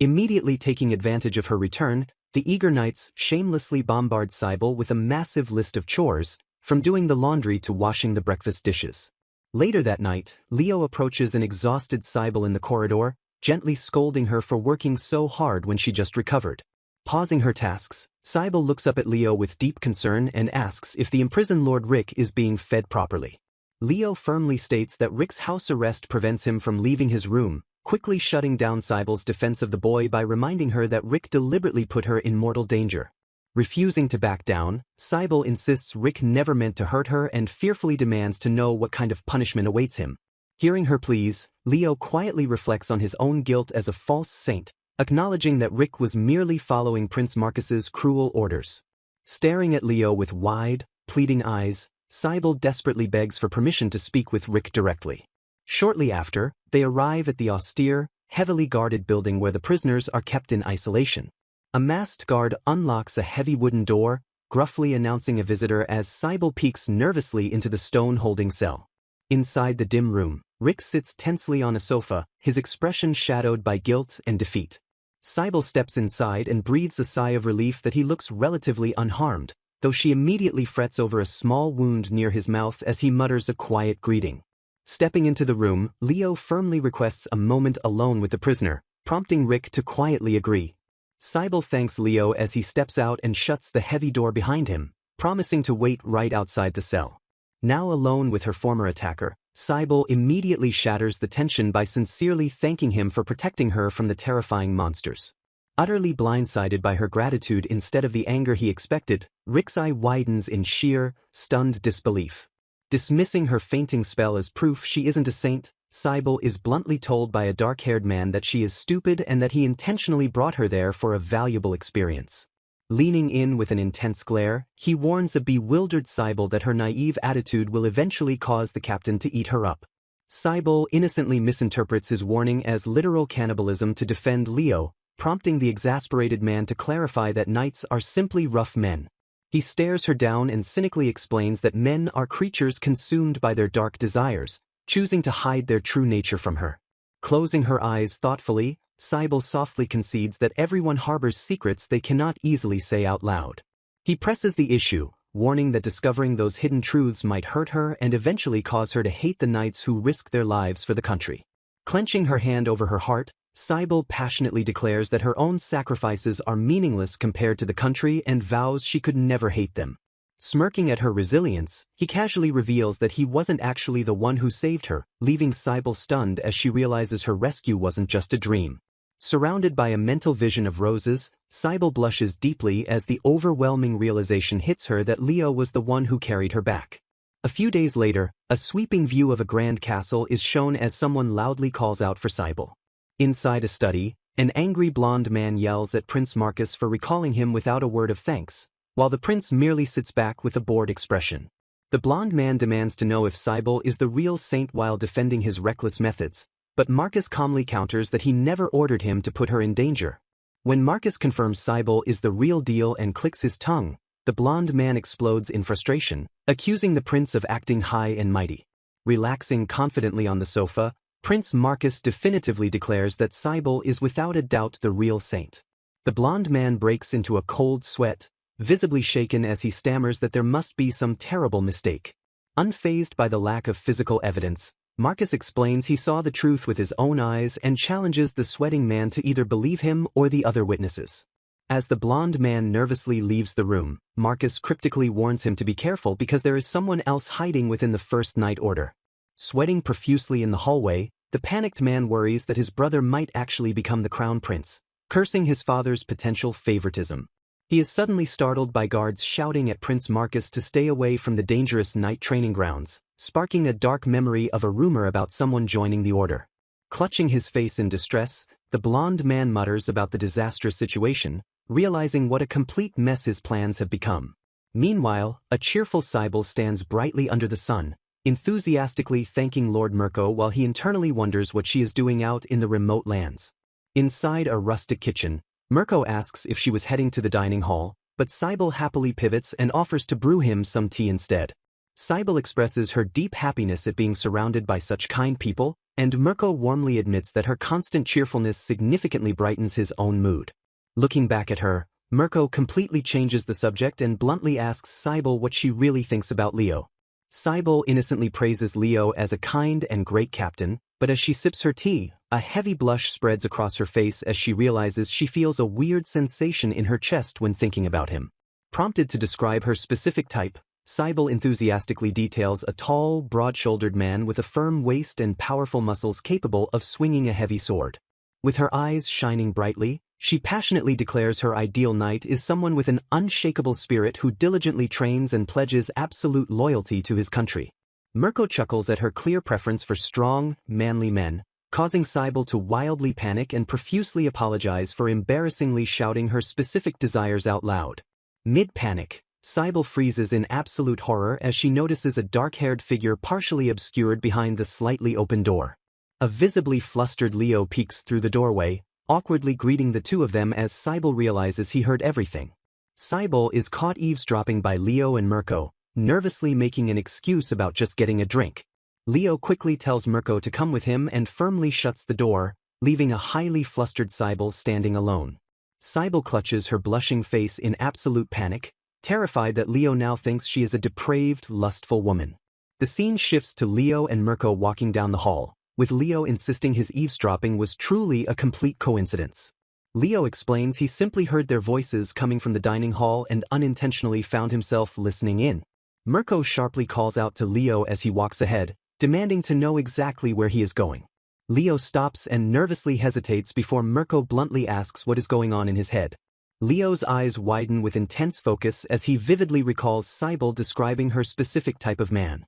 Immediately taking advantage of her return, the eager knights shamelessly bombard Cybele with a massive list of chores, from doing the laundry to washing the breakfast dishes. Later that night, Leo approaches an exhausted Cybele in the corridor, gently scolding her for working so hard when she just recovered. Pausing her tasks, Cybele looks up at Leo with deep concern and asks if the imprisoned Lord Rick is being fed properly. Leo firmly states that Rick's house arrest prevents him from leaving his room, quickly shutting down Cybele's defense of the boy by reminding her that Rick deliberately put her in mortal danger. Refusing to back down, Cybele insists Rick never meant to hurt her and fearfully demands to know what kind of punishment awaits him. Hearing her pleas, Leo quietly reflects on his own guilt as a false saint, acknowledging that Rick was merely following Prince Marcus's cruel orders. Staring at Leo with wide, pleading eyes, Cybele desperately begs for permission to speak with Rick directly. Shortly after, they arrive at the austere, heavily guarded building where the prisoners are kept in isolation. A masked guard unlocks a heavy wooden door, gruffly announcing a visitor as Cybele peeks nervously into the stone-holding cell. Inside the dim room, Rick sits tensely on a sofa, his expression shadowed by guilt and defeat. Cybele steps inside and breathes a sigh of relief that he looks relatively unharmed, though she immediately frets over a small wound near his mouth as he mutters a quiet greeting. Stepping into the room, Leo firmly requests a moment alone with the prisoner, prompting Rick to quietly agree. Cybele thanks Leo as he steps out and shuts the heavy door behind him, promising to wait right outside the cell. Now alone with her former attacker, Cybele immediately shatters the tension by sincerely thanking him for protecting her from the terrifying monsters. Utterly blindsided by her gratitude instead of the anger he expected, Rick's eye widens in sheer, stunned disbelief. Dismissing her fainting spell as proof she isn't a saint, Cybele is bluntly told by a dark-haired man that she is stupid and that he intentionally brought her there for a valuable experience. Leaning in with an intense glare, he warns a bewildered Cybele that her naive attitude will eventually cause the captain to eat her up. Cybele innocently misinterprets his warning as literal cannibalism to defend Leo, prompting the exasperated man to clarify that knights are simply rough men. He stares her down and cynically explains that men are creatures consumed by their dark desires, choosing to hide their true nature from her. Closing her eyes thoughtfully, Cybele softly concedes that everyone harbors secrets they cannot easily say out loud. He presses the issue, warning that discovering those hidden truths might hurt her and eventually cause her to hate the knights who risk their lives for the country. Clenching her hand over her heart, Cybele passionately declares that her own sacrifices are meaningless compared to the country and vows she could never hate them. Smirking at her resilience, he casually reveals that he wasn't actually the one who saved her, leaving Cybele stunned as she realizes her rescue wasn't just a dream. Surrounded by a mental vision of roses, Cybele blushes deeply as the overwhelming realization hits her that Leo was the one who carried her back. A few days later, a sweeping view of a grand castle is shown as someone loudly calls out for Cybele. Inside a study, an angry blonde man yells at Prince Marcus for recalling him without a word of thanks, while the prince merely sits back with a bored expression. The blonde man demands to know if Cybele is the real saint while defending his reckless methods, but Marcus calmly counters that he never ordered him to put her in danger. When Marcus confirms Cybele is the real deal and clicks his tongue, the blonde man explodes in frustration, accusing the prince of acting high and mighty. Relaxing confidently on the sofa, Prince Marcus definitively declares that Cybele is without a doubt the real saint. The blonde man breaks into a cold sweat, visibly shaken as he stammers that there must be some terrible mistake. Unfazed by the lack of physical evidence, Marcus explains he saw the truth with his own eyes and challenges the sweating man to either believe him or the other witnesses. As the blonde man nervously leaves the room, Marcus cryptically warns him to be careful because there is someone else hiding within the First Night Order. Sweating profusely in the hallway, the panicked man worries that his brother might actually become the crown prince, cursing his father's potential favoritism. He is suddenly startled by guards shouting at Prince Marcus to stay away from the dangerous night training grounds, sparking a dark memory of a rumor about someone joining the order. Clutching his face in distress, the blonde man mutters about the disastrous situation, realizing what a complete mess his plans have become. Meanwhile, a cheerful Cybele stands brightly under the sun, enthusiastically thanking Lord Mirko while he internally wonders what she is doing out in the remote lands. Inside a rustic kitchen, Mirko asks if she was heading to the dining hall, but Cybele happily pivots and offers to brew him some tea instead. Cybele expresses her deep happiness at being surrounded by such kind people, and Mirko warmly admits that her constant cheerfulness significantly brightens his own mood. Looking back at her, Mirko completely changes the subject and bluntly asks Cybele what she really thinks about Leo. Cybele innocently praises Leo as a kind and great captain, but as she sips her tea, a heavy blush spreads across her face as she realizes she feels a weird sensation in her chest when thinking about him. Prompted to describe her specific type, Cybele enthusiastically details a tall, broad-shouldered man with a firm waist and powerful muscles capable of swinging a heavy sword. With her eyes shining brightly, she passionately declares her ideal knight is someone with an unshakable spirit who diligently trains and pledges absolute loyalty to his country. Mirko chuckles at her clear preference for strong, manly men, causing Cybele to wildly panic and profusely apologize for embarrassingly shouting her specific desires out loud. Mid-panic, Cybele freezes in absolute horror as she notices a dark-haired figure partially obscured behind the slightly open door. A visibly flustered Leo peeks through the doorway, awkwardly greeting the two of them as Cybele realizes he heard everything. Cybele is caught eavesdropping by Leo and Mirko, nervously making an excuse about just getting a drink. Leo quickly tells Mirko to come with him and firmly shuts the door, leaving a highly flustered Cybele standing alone. Cybele clutches her blushing face in absolute panic, terrified that Leo now thinks she is a depraved, lustful woman. The scene shifts to Leo and Mirko walking down the hall, with Leo insisting his eavesdropping was truly a complete coincidence. Leo explains he simply heard their voices coming from the dining hall and unintentionally found himself listening in. Mirko sharply calls out to Leo as he walks ahead, demanding to know exactly where he is going. Leo stops and nervously hesitates before Mirko bluntly asks what is going on in his head. Leo's eyes widen with intense focus as he vividly recalls Cybele describing her specific type of man.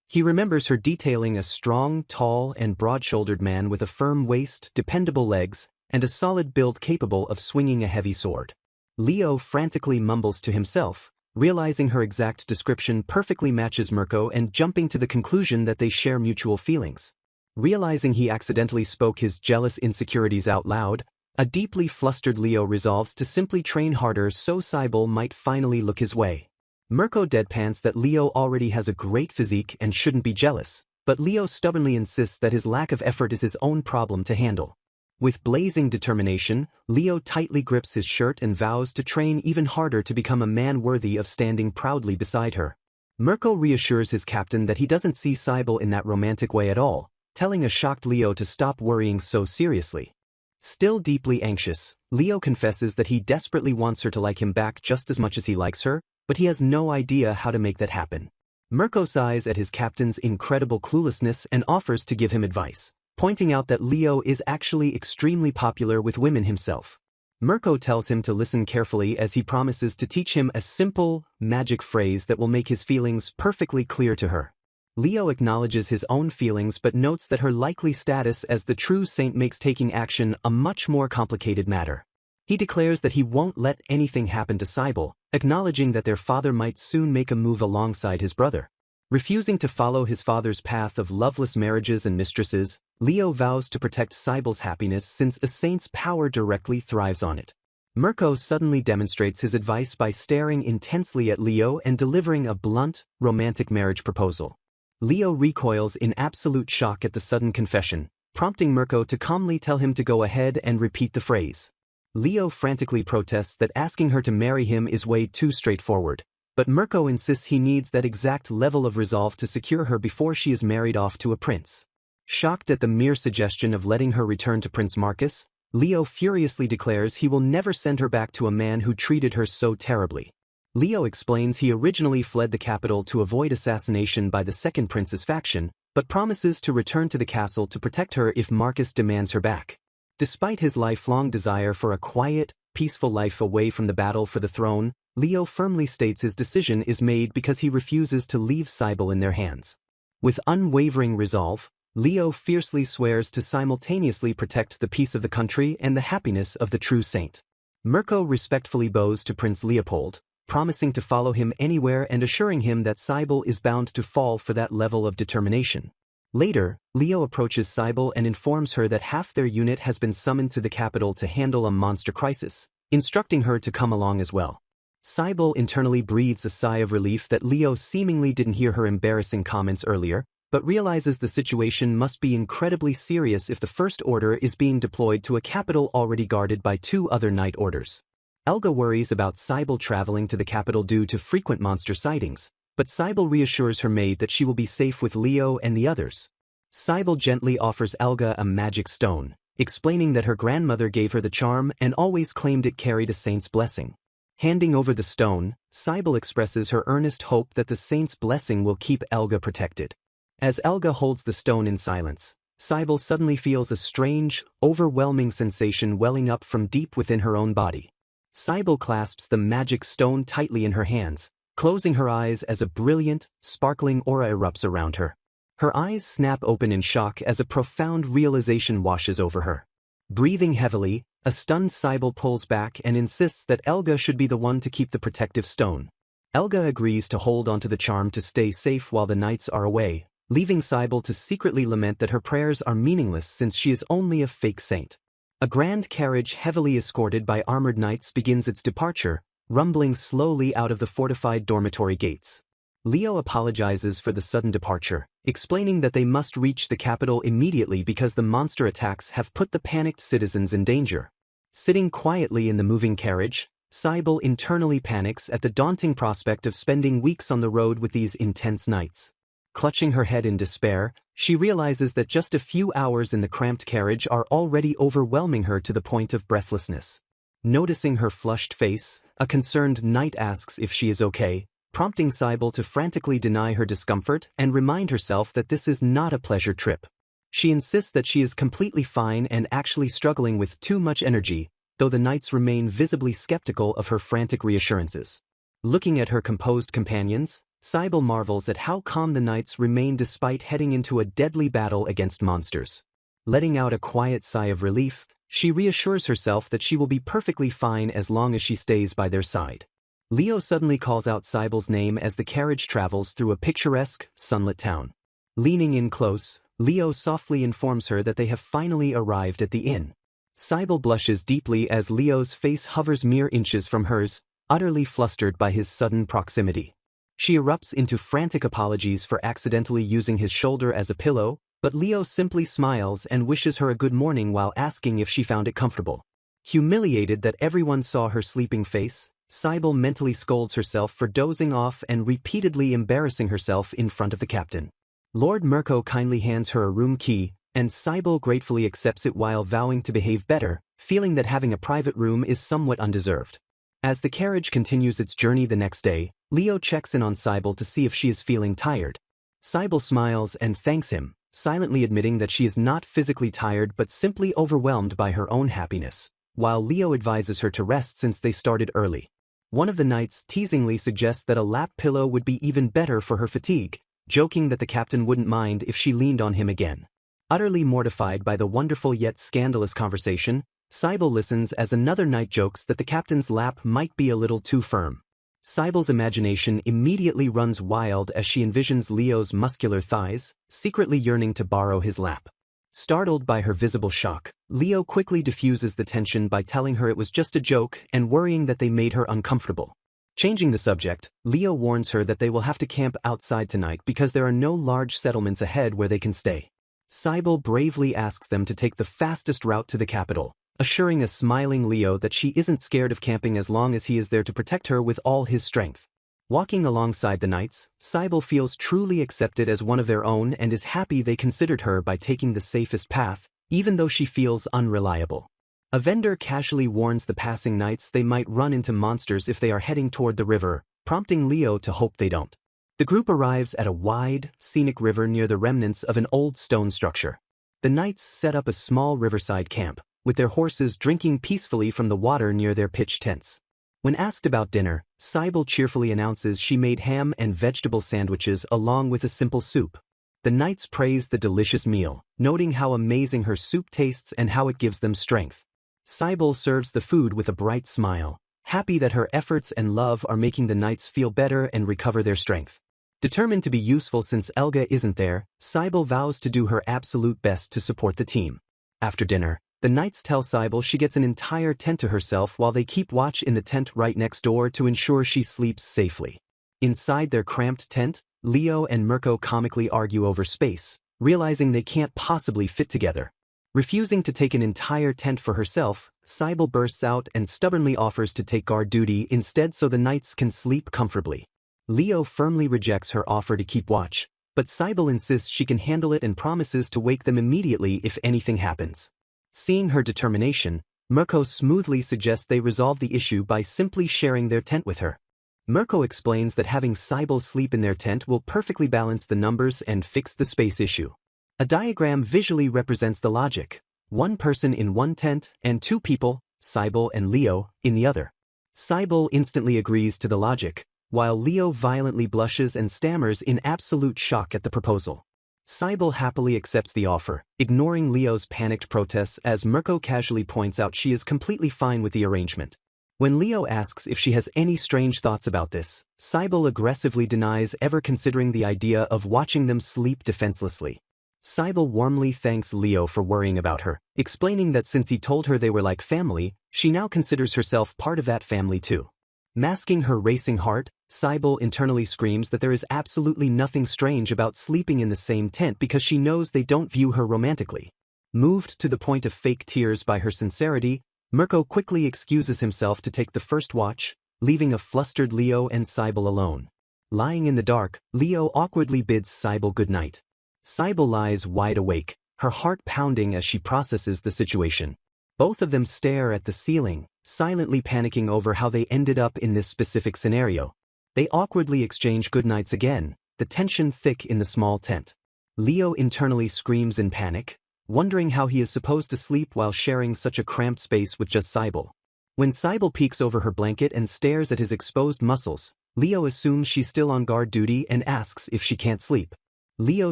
He remembers her detailing a strong, tall, and broad-shouldered man with a firm waist, dependable legs, and a solid build capable of swinging a heavy sword. Leo frantically mumbles to himself, realizing her exact description perfectly matches Mirko and jumping to the conclusion that they share mutual feelings. Realizing he accidentally spoke his jealous insecurities out loud, a deeply flustered Leo resolves to simply train harder so Cybele might finally look his way. Mirko deadpans that Leo already has a great physique and shouldn't be jealous, but Leo stubbornly insists that his lack of effort is his own problem to handle. With blazing determination, Leo tightly grips his shirt and vows to train even harder to become a man worthy of standing proudly beside her. Mirko reassures his captain that he doesn't see Cybele in that romantic way at all, telling a shocked Leo to stop worrying so seriously. Still deeply anxious, Leo confesses that he desperately wants her to like him back just as much as he likes her, but he has no idea how to make that happen. Mirko sighs at his captain's incredible cluelessness and offers to give him advice, pointing out that Leo is actually extremely popular with women himself. Mirko tells him to listen carefully as he promises to teach him a simple, magic phrase that will make his feelings perfectly clear to her. Leo acknowledges his own feelings but notes that her likely status as the true saint makes taking action a much more complicated matter. He declares that he won't let anything happen to Cybele, acknowledging that their father might soon make a move alongside his brother. Refusing to follow his father's path of loveless marriages and mistresses, Leo vows to protect Cybele's happiness since a saint's power directly thrives on it. Mirko suddenly demonstrates his advice by staring intensely at Leo and delivering a blunt, romantic marriage proposal. Leo recoils in absolute shock at the sudden confession, prompting Mirko to calmly tell him to go ahead and repeat the phrase. Leo frantically protests that asking her to marry him is way too straightforward, but Mirko insists he needs that exact level of resolve to secure her before she is married off to a prince. Shocked at the mere suggestion of letting her return to Prince Marcus, Leo furiously declares he will never send her back to a man who treated her so terribly. Leo explains he originally fled the capital to avoid assassination by the second prince's faction, but promises to return to the castle to protect her if Marcus demands her back. Despite his lifelong desire for a quiet, peaceful life away from the battle for the throne, Leo firmly states his decision is made because he refuses to leave Cybele in their hands. With unwavering resolve, Leo fiercely swears to simultaneously protect the peace of the country and the happiness of the true saint. Mirko respectfully bows to Prince Leopold, promising to follow him anywhere and assuring him that Cybele is bound to fall for that level of determination. Later, Leo approaches Cybele and informs her that half their unit has been summoned to the capital to handle a monster crisis, instructing her to come along as well. Cybele internally breathes a sigh of relief that Leo seemingly didn't hear her embarrassing comments earlier, but realizes the situation must be incredibly serious if the First Order is being deployed to a capital already guarded by 2 other Night Orders. Elga worries about Cybele traveling to the capital due to frequent monster sightings, but Cybele reassures her maid that she will be safe with Leo and the others. Cybele gently offers Elga a magic stone, explaining that her grandmother gave her the charm and always claimed it carried a saint's blessing. Handing over the stone, Cybele expresses her earnest hope that the saint's blessing will keep Elga protected. As Elga holds the stone in silence, Cybele suddenly feels a strange, overwhelming sensation welling up from deep within her own body. Cybele clasps the magic stone tightly in her hands, closing her eyes as a brilliant, sparkling aura erupts around her. Her eyes snap open in shock as a profound realization washes over her. Breathing heavily, a stunned Cybele pulls back and insists that Elga should be the one to keep the protective stone. Elga agrees to hold onto the charm to stay safe while the knights are away, leaving Cybele to secretly lament that her prayers are meaningless since she is only a fake saint. A grand carriage heavily escorted by armored knights begins its departure, rumbling slowly out of the fortified dormitory gates. Leo apologizes for the sudden departure, explaining that they must reach the capital immediately because the monster attacks have put the panicked citizens in danger. Sitting quietly in the moving carriage, Cybele internally panics at the daunting prospect of spending weeks on the road with these intense knights. Clutching her head in despair, she realizes that just a few hours in the cramped carriage are already overwhelming her to the point of breathlessness. Noticing her flushed face, a concerned knight asks if she is okay, prompting Cybele to frantically deny her discomfort and remind herself that this is not a pleasure trip. She insists that she is completely fine and actually struggling with too much energy, though the knights remain visibly skeptical of her frantic reassurances. Looking at her composed companions, Cybele marvels at how calm the knights remain despite heading into a deadly battle against monsters. Letting out a quiet sigh of relief, she reassures herself that she will be perfectly fine as long as she stays by their side. Leo suddenly calls out Cybele's name as the carriage travels through a picturesque, sunlit town. Leaning in close, Leo softly informs her that they have finally arrived at the inn. Cybele blushes deeply as Leo's face hovers mere inches from hers, utterly flustered by his sudden proximity. She erupts into frantic apologies for accidentally using his shoulder as a pillow, But Leo simply smiles and wishes her a good morning while asking if she found it comfortable. Humiliated that everyone saw her sleeping face, Cybele mentally scolds herself for dozing off and repeatedly embarrassing herself in front of the captain. Lord Mirko kindly hands her a room key, and Cybele gratefully accepts it while vowing to behave better, feeling that having a private room is somewhat undeserved. As the carriage continues its journey the next day, Leo checks in on Cybele to see if she is feeling tired. Cybele smiles and thanks him, silently admitting that she is not physically tired but simply overwhelmed by her own happiness, while Leo advises her to rest since they started early. One of the knights teasingly suggests that a lap pillow would be even better for her fatigue, joking that the captain wouldn't mind if she leaned on him again. Utterly mortified by the wonderful yet scandalous conversation, Cybele listens as another knight jokes that the captain's lap might be a little too firm. Cybele's imagination immediately runs wild as she envisions Leo's muscular thighs, secretly yearning to borrow his lap. Startled by her visible shock, Leo quickly diffuses the tension by telling her it was just a joke and worrying that they made her uncomfortable. Changing the subject, Leo warns her that they will have to camp outside tonight because there are no large settlements ahead where they can stay. Cybele bravely asks them to take the fastest route to the capital, assuring a smiling Leo that she isn't scared of camping as long as he is there to protect her with all his strength. Walking alongside the knights, Cybele feels truly accepted as one of their own and is happy they considered her by taking the safest path, even though she feels unreliable. A vendor casually warns the passing knights they might run into monsters if they are heading toward the river, prompting Leo to hope they don't. The group arrives at a wide, scenic river near the remnants of an old stone structure. The knights set up a small riverside camp, with their horses drinking peacefully from the water near their pitched tents. When asked about dinner, Cybele cheerfully announces she made ham and vegetable sandwiches along with a simple soup. The knights praise the delicious meal, noting how amazing her soup tastes and how it gives them strength. Cybele serves the food with a bright smile, happy that her efforts and love are making the knights feel better and recover their strength. Determined to be useful since Elga isn't there, Cybele vows to do her absolute best to support the team. After dinner, the knights tell Cybele she gets an entire tent to herself while they keep watch in the tent right next door to ensure she sleeps safely. Inside their cramped tent, Leo and Mirko comically argue over space, realizing they can't possibly fit together. Refusing to take an entire tent for herself, Cybele bursts out and stubbornly offers to take guard duty instead so the knights can sleep comfortably. Leo firmly rejects her offer to keep watch, but Cybele insists she can handle it and promises to wake them immediately if anything happens. Seeing her determination, Mirko smoothly suggests they resolve the issue by simply sharing their tent with her. Mirko explains that having Cybele sleep in their tent will perfectly balance the numbers and fix the space issue. A diagram visually represents the logic: one person in one tent and two people, Cybele and Leo, in the other. Cybele instantly agrees to the logic, while Leo violently blushes and stammers in absolute shock at the proposal. Cybele happily accepts the offer, ignoring Leo's panicked protests as Mirko casually points out she is completely fine with the arrangement. When Leo asks if she has any strange thoughts about this, Cybele aggressively denies ever considering the idea of watching them sleep defenselessly. Cybele warmly thanks Leo for worrying about her, explaining that since he told her they were like family, she now considers herself part of that family too. Masking her racing heart, Cybele internally screams that there is absolutely nothing strange about sleeping in the same tent because she knows they don't view her romantically. Moved to the point of fake tears by her sincerity, Mirko quickly excuses himself to take the first watch, leaving a flustered Leo and Cybele alone. Lying in the dark, Leo awkwardly bids Cybele goodnight. Cybele lies wide awake, her heart pounding as she processes the situation. Both of them stare at the ceiling, silently panicking over how they ended up in this specific scenario. They awkwardly exchange goodnights again, the tension thick in the small tent. Leo internally screams in panic, wondering how he is supposed to sleep while sharing such a cramped space with just Cybele. When Cybele peeks over her blanket and stares at his exposed muscles, Leo assumes she's still on guard duty and asks if she can't sleep. Leo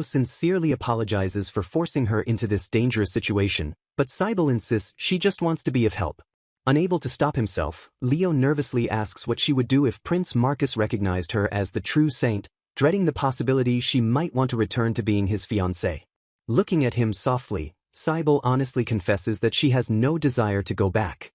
sincerely apologizes for forcing her into this dangerous situation, but Cybele insists she just wants to be of help. Unable to stop himself, Leo nervously asks what she would do if Prince Marcus recognized her as the true saint, dreading the possibility she might want to return to being his fiancée. Looking at him softly, Cybele honestly confesses that she has no desire to go back.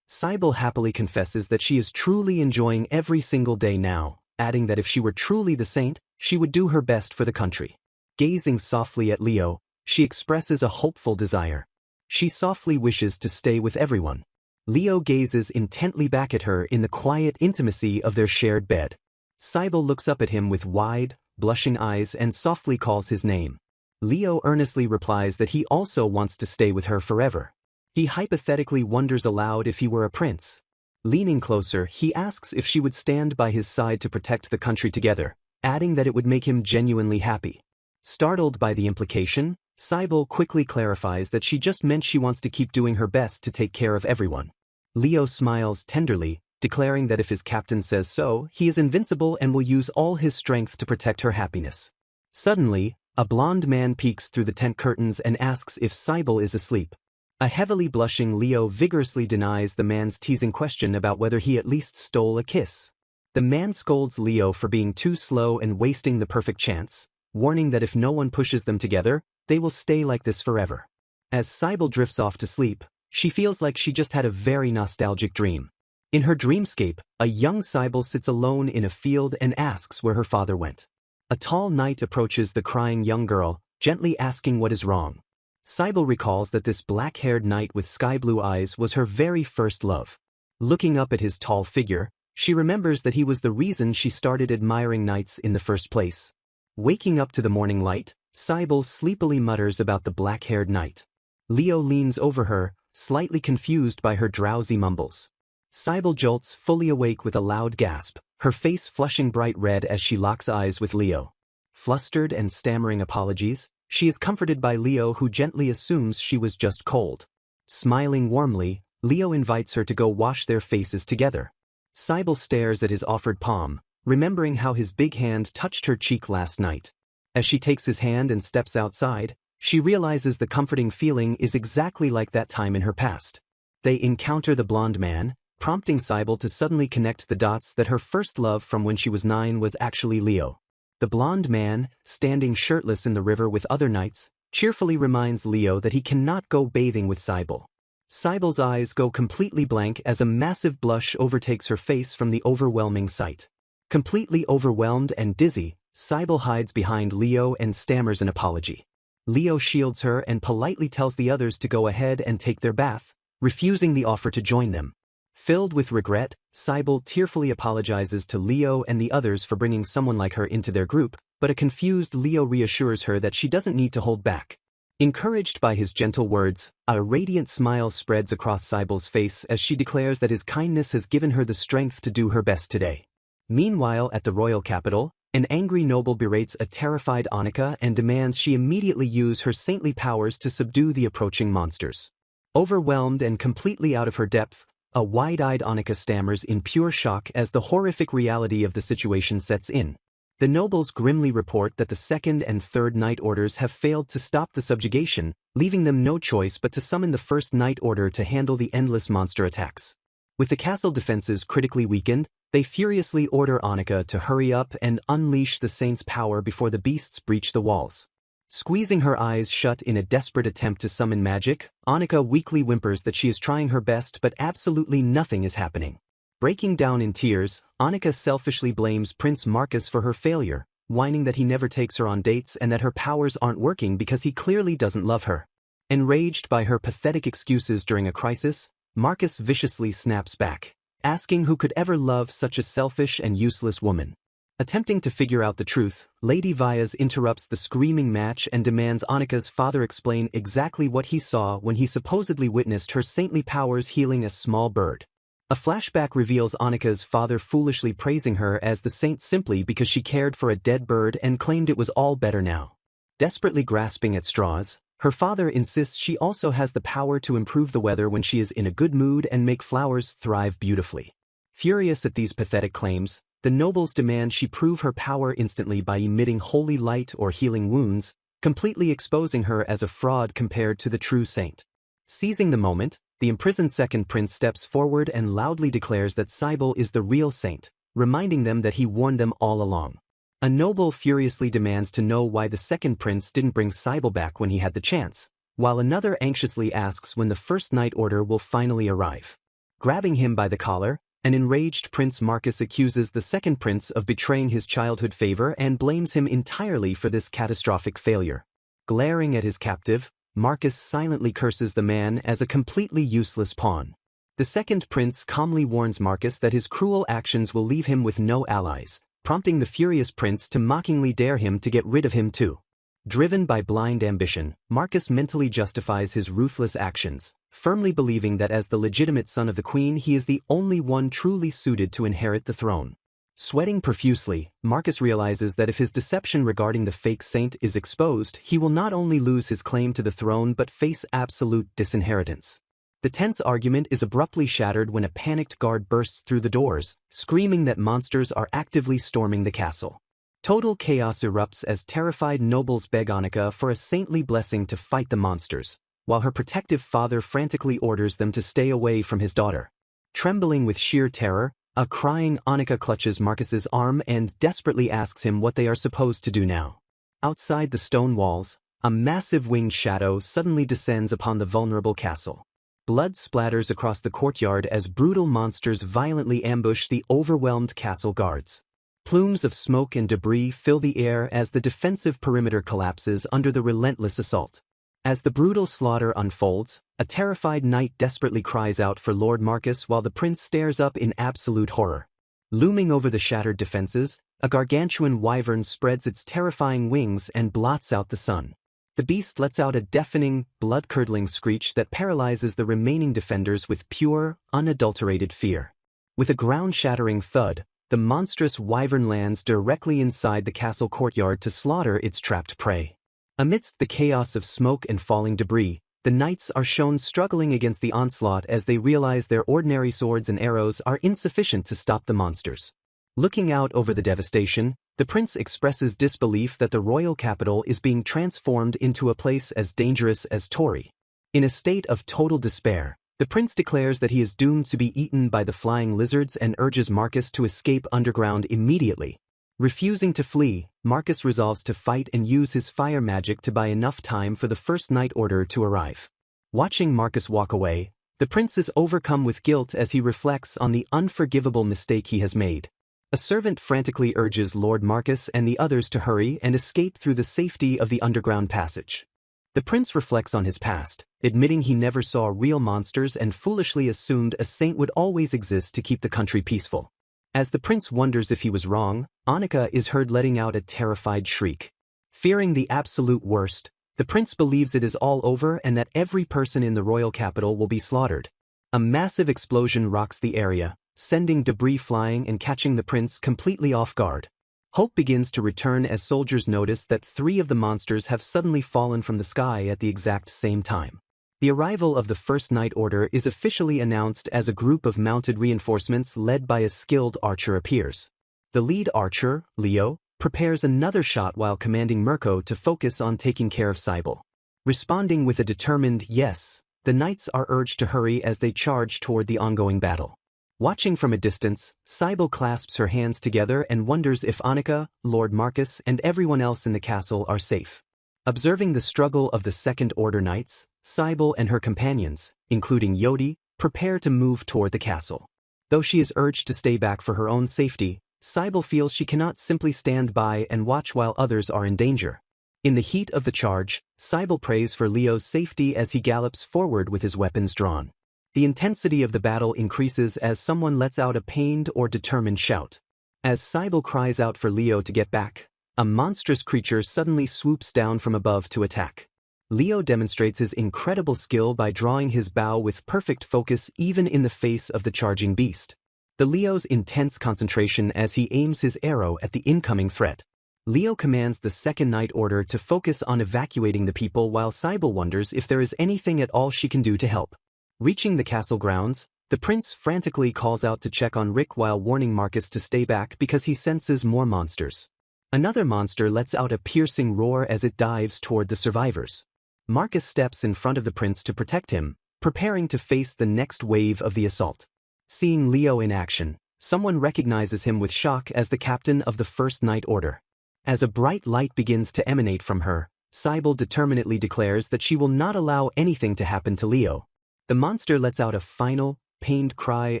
Cybele happily confesses that she is truly enjoying every single day now, adding that if she were truly the saint, she would do her best for the country. Gazing softly at Leo, she expresses a hopeful desire. She softly wishes to stay with everyone. Leo gazes intently back at her in the quiet intimacy of their shared bed. Cybele looks up at him with wide, blushing eyes and softly calls his name. Leo earnestly replies that he also wants to stay with her forever. He hypothetically wonders aloud if he were a prince. Leaning closer, he asks if she would stand by his side to protect the country together, adding that it would make him genuinely happy. Startled by the implication, Cybele quickly clarifies that she just meant she wants to keep doing her best to take care of everyone. Leo smiles tenderly, declaring that if his captain says so, he is invincible and will use all his strength to protect her happiness. Suddenly, a blonde man peeks through the tent curtains and asks if Cybele is asleep. A heavily blushing Leo vigorously denies the man's teasing question about whether he at least stole a kiss. The man scolds Leo for being too slow and wasting the perfect chance, warning that if no one pushes them together, they will stay like this forever. As Cybele drifts off to sleep, she feels like she just had a very nostalgic dream. In her dreamscape, a young Cybele sits alone in a field and asks where her father went. A tall knight approaches the crying young girl, gently asking what is wrong. Cybele recalls that this black-haired knight with sky-blue eyes was her very first love. Looking up at his tall figure, she remembers that he was the reason she started admiring knights in the first place. Waking up to the morning light, Cybele sleepily mutters about the black-haired knight. Leo leans over her, slightly confused by her drowsy mumbles. Cybele jolts fully awake with a loud gasp, her face flushing bright red as she locks eyes with Leo. Flustered and stammering apologies, she is comforted by Leo, who gently assumes she was just cold. Smiling warmly, Leo invites her to go wash their faces together. Cybele stares at his offered palm, remembering how his big hand touched her cheek last night. As she takes his hand and steps outside, she realizes the comforting feeling is exactly like that time in her past. They encounter the blonde man, prompting Cybele to suddenly connect the dots that her first love from when she was 9 was actually Leo. The blonde man, standing shirtless in the river with other knights, cheerfully reminds Leo that he cannot go bathing with Cybele. Cybele's eyes go completely blank as a massive blush overtakes her face from the overwhelming sight. Completely overwhelmed and dizzy, Cybele hides behind Leo and stammers an apology. Leo shields her and politely tells the others to go ahead and take their bath, refusing the offer to join them. Filled with regret, Cybele tearfully apologizes to Leo and the others for bringing someone like her into their group, but a confused Leo reassures her that she doesn't need to hold back. Encouraged by his gentle words, a radiant smile spreads across Cybele's face as she declares that his kindness has given her the strength to do her best today. Meanwhile, at the royal capital, an angry noble berates a terrified Annika and demands she immediately use her saintly powers to subdue the approaching monsters. Overwhelmed and completely out of her depth, a wide-eyed Annika stammers in pure shock as the horrific reality of the situation sets in. The nobles grimly report that the second and third Knight Orders have failed to stop the subjugation, leaving them no choice but to summon the first Knight Order to handle the endless monster attacks. With the castle defenses critically weakened, they furiously order Annika to hurry up and unleash the Saint's power before the beasts breach the walls. Squeezing her eyes shut in a desperate attempt to summon magic, Annika weakly whimpers that she is trying her best but absolutely nothing is happening. Breaking down in tears, Annika selfishly blames Prince Marcus for her failure, whining that he never takes her on dates and that her powers aren't working because he clearly doesn't love her. Enraged by her pathetic excuses during a crisis, Marcus viciously snaps back, asking who could ever love such a selfish and useless woman. Attempting to figure out the truth, Lady Vyas interrupts the screaming match and demands Annika's father explain exactly what he saw when he supposedly witnessed her saintly powers healing a small bird. A flashback reveals Annika's father foolishly praising her as the saint simply because she cared for a dead bird and claimed it was all better now. Desperately grasping at straws, her father insists she also has the power to improve the weather when she is in a good mood and make flowers thrive beautifully. Furious at these pathetic claims, the nobles demand she prove her power instantly by emitting holy light or healing wounds, completely exposing her as a fraud compared to the true saint. Seizing the moment, the imprisoned second prince steps forward and loudly declares that Cybele is the real saint, reminding them that he warned them all along. A noble furiously demands to know why the second prince didn't bring Cybele back when he had the chance, while another anxiously asks when the first Knight Order will finally arrive. Grabbing him by the collar, an enraged Prince Marcus accuses the second prince of betraying his childhood favor and blames him entirely for this catastrophic failure. Glaring at his captive, Marcus silently curses the man as a completely useless pawn. The second prince calmly warns Marcus that his cruel actions will leave him with no allies, prompting the furious prince to mockingly dare him to get rid of him too. Driven by blind ambition, Marcus mentally justifies his ruthless actions, firmly believing that as the legitimate son of the queen he is the only one truly suited to inherit the throne. Sweating profusely, Marcus realizes that if his deception regarding the fake saint is exposed, he will not only lose his claim to the throne but face absolute disinheritance. The tense argument is abruptly shattered when a panicked guard bursts through the doors, screaming that monsters are actively storming the castle. Total chaos erupts as terrified nobles beg Annika for a saintly blessing to fight the monsters, while her protective father frantically orders them to stay away from his daughter. Trembling with sheer terror, a crying Annika clutches Marcus's arm and desperately asks him what they are supposed to do now. Outside the stone walls, a massive winged shadow suddenly descends upon the vulnerable castle. Blood splatters across the courtyard as brutal monsters violently ambush the overwhelmed castle guards. Plumes of smoke and debris fill the air as the defensive perimeter collapses under the relentless assault. As the brutal slaughter unfolds, a terrified knight desperately cries out for Lord Marcus while the prince stares up in absolute horror. Looming over the shattered defenses, a gargantuan wyvern spreads its terrifying wings and blots out the sun. The beast lets out a deafening, blood-curdling screech that paralyzes the remaining defenders with pure, unadulterated fear. With a ground-shattering thud, the monstrous wyvern lands directly inside the castle courtyard to slaughter its trapped prey. Amidst the chaos of smoke and falling debris, the knights are shown struggling against the onslaught as they realize their ordinary swords and arrows are insufficient to stop the monsters. Looking out over the devastation, the prince expresses disbelief that the royal capital is being transformed into a place as dangerous as Tori. In a state of total despair, the prince declares that he is doomed to be eaten by the flying lizards and urges Marcus to escape underground immediately. Refusing to flee, Marcus resolves to fight and use his fire magic to buy enough time for the first night order to arrive. Watching Marcus walk away, the prince is overcome with guilt as he reflects on the unforgivable mistake he has made. A servant frantically urges Lord Marcus and the others to hurry and escape through the safety of the underground passage. The prince reflects on his past, admitting he never saw real monsters and foolishly assumed a saint would always exist to keep the country peaceful. As the prince wonders if he was wrong, Annika is heard letting out a terrified shriek. Fearing the absolute worst, the prince believes it is all over and that every person in the royal capital will be slaughtered. A massive explosion rocks the area, sending debris flying and catching the prince completely off guard. Hope begins to return as soldiers notice that 3 of the monsters have suddenly fallen from the sky at the exact same time. The arrival of the First Night Order is officially announced as a group of mounted reinforcements led by a skilled archer appears. The lead archer, Leo, prepares another shot while commanding Mirko to focus on taking care of Cybele. Responding with a determined yes, the knights are urged to hurry as they charge toward the ongoing battle. Watching from a distance, Cybele clasps her hands together and wonders if Annika, Lord Marcus, and everyone else in the castle are safe. Observing the struggle of the Second Order Knights, Cybele and her companions, including Yodi, prepare to move toward the castle. Though she is urged to stay back for her own safety, Cybele feels she cannot simply stand by and watch while others are in danger. In the heat of the charge, Cybele prays for Leo's safety as he gallops forward with his weapons drawn. The intensity of the battle increases as someone lets out a pained or determined shout. As Cybele cries out for Leo to get back, a monstrous creature suddenly swoops down from above to attack. Leo demonstrates his incredible skill by drawing his bow with perfect focus even in the face of the charging beast. The Leo's intense concentration as he aims his arrow at the incoming threat. Leo commands the Second Night Order to focus on evacuating the people while Cybele wonders if there is anything at all she can do to help. Reaching the castle grounds, the prince frantically calls out to check on Rick while warning Marcus to stay back because he senses more monsters. Another monster lets out a piercing roar as it dives toward the survivors. Marcus steps in front of the prince to protect him, preparing to face the next wave of the assault. Seeing Leo in action, someone recognizes him with shock as the captain of the First Night Order. As a bright light begins to emanate from her, Cybele determinedly declares that she will not allow anything to happen to Leo. The monster lets out a final, pained cry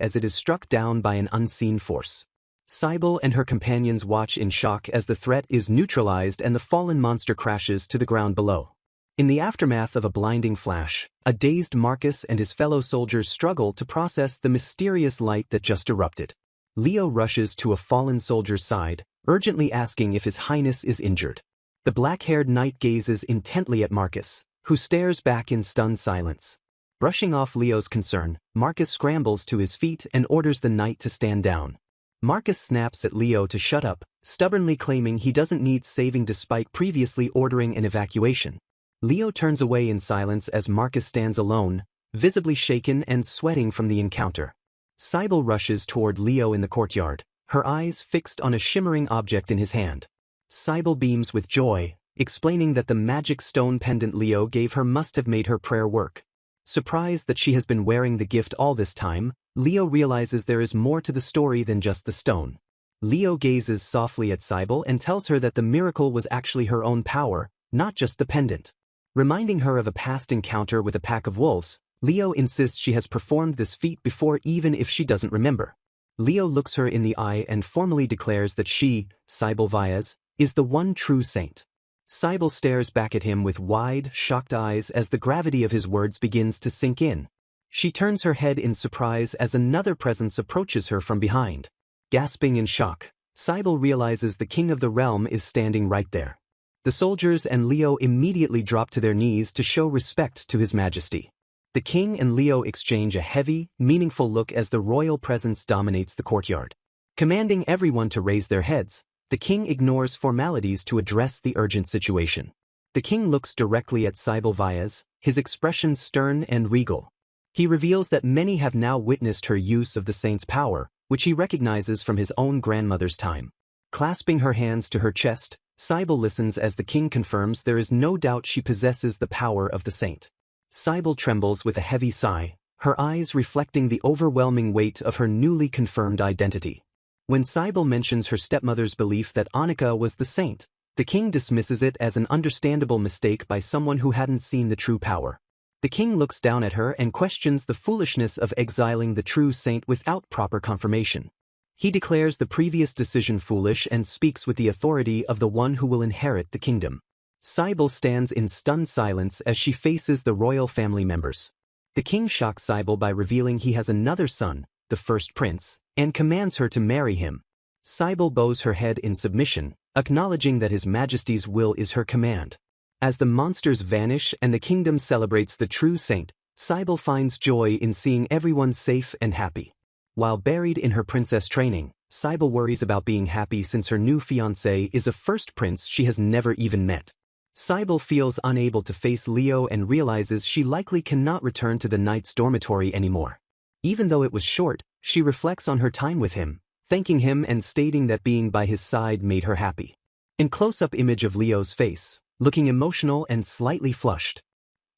as it is struck down by an unseen force. Cybele and her companions watch in shock as the threat is neutralized and the fallen monster crashes to the ground below. In the aftermath of a blinding flash, a dazed Marcus and his fellow soldiers struggle to process the mysterious light that just erupted. Leo rushes to a fallen soldier's side, urgently asking if His Highness is injured. The black-haired knight gazes intently at Marcus, who stares back in stunned silence. Brushing off Leo's concern, Marcus scrambles to his feet and orders the knight to stand down. Marcus snaps at Leo to shut up, stubbornly claiming he doesn't need saving despite previously ordering an evacuation. Leo turns away in silence as Marcus stands alone, visibly shaken and sweating from the encounter. Cybele rushes toward Leo in the courtyard, her eyes fixed on a shimmering object in his hand. Cybele beams with joy, explaining that the magic stone pendant Leo gave her must have made her prayer work. Surprised that she has been wearing the gift all this time, Leo realizes there is more to the story than just the stone. Leo gazes softly at Cybele and tells her that the miracle was actually her own power, not just the pendant. Reminding her of a past encounter with a pack of wolves, Leo insists she has performed this feat before even if she doesn't remember. Leo looks her in the eye and formally declares that she, Cybele Vyas, is the one true saint. Cybele stares back at him with wide, shocked eyes as the gravity of his words begins to sink in. She turns her head in surprise as another presence approaches her from behind. Gasping in shock, Cybele realizes the king of the realm is standing right there. The soldiers and Leo immediately drop to their knees to show respect to His Majesty. The king and Leo exchange a heavy, meaningful look as the royal presence dominates the courtyard. Commanding everyone to raise their heads, the king ignores formalities to address the urgent situation. The king looks directly at Cybele Vyas, his expression stern and regal. He reveals that many have now witnessed her use of the saint's power, which he recognizes from his own grandmother's time. Clasping her hands to her chest, Cybele listens as the king confirms there is no doubt she possesses the power of the saint. Cybele trembles with a heavy sigh, her eyes reflecting the overwhelming weight of her newly confirmed identity. When Cybele mentions her stepmother's belief that Annika was the saint, the king dismisses it as an understandable mistake by someone who hadn't seen the true power. The king looks down at her and questions the foolishness of exiling the true saint without proper confirmation. He declares the previous decision foolish and speaks with the authority of the one who will inherit the kingdom. Cybele stands in stunned silence as she faces the royal family members. The king shocks Cybele by revealing he has another son, the first prince, and commands her to marry him. Cybele bows her head in submission, acknowledging that His Majesty's will is her command. As the monsters vanish and the kingdom celebrates the true saint, Cybele finds joy in seeing everyone safe and happy. While buried in her princess training, Cybele worries about being happy since her new fiancé is a first prince she has never even met. Cybele feels unable to face Leo and realizes she likely cannot return to the knight's dormitory anymore. Even though it was short, she reflects on her time with him, thanking him and stating that being by his side made her happy. In close-up image of Leo's face, looking emotional and slightly flushed.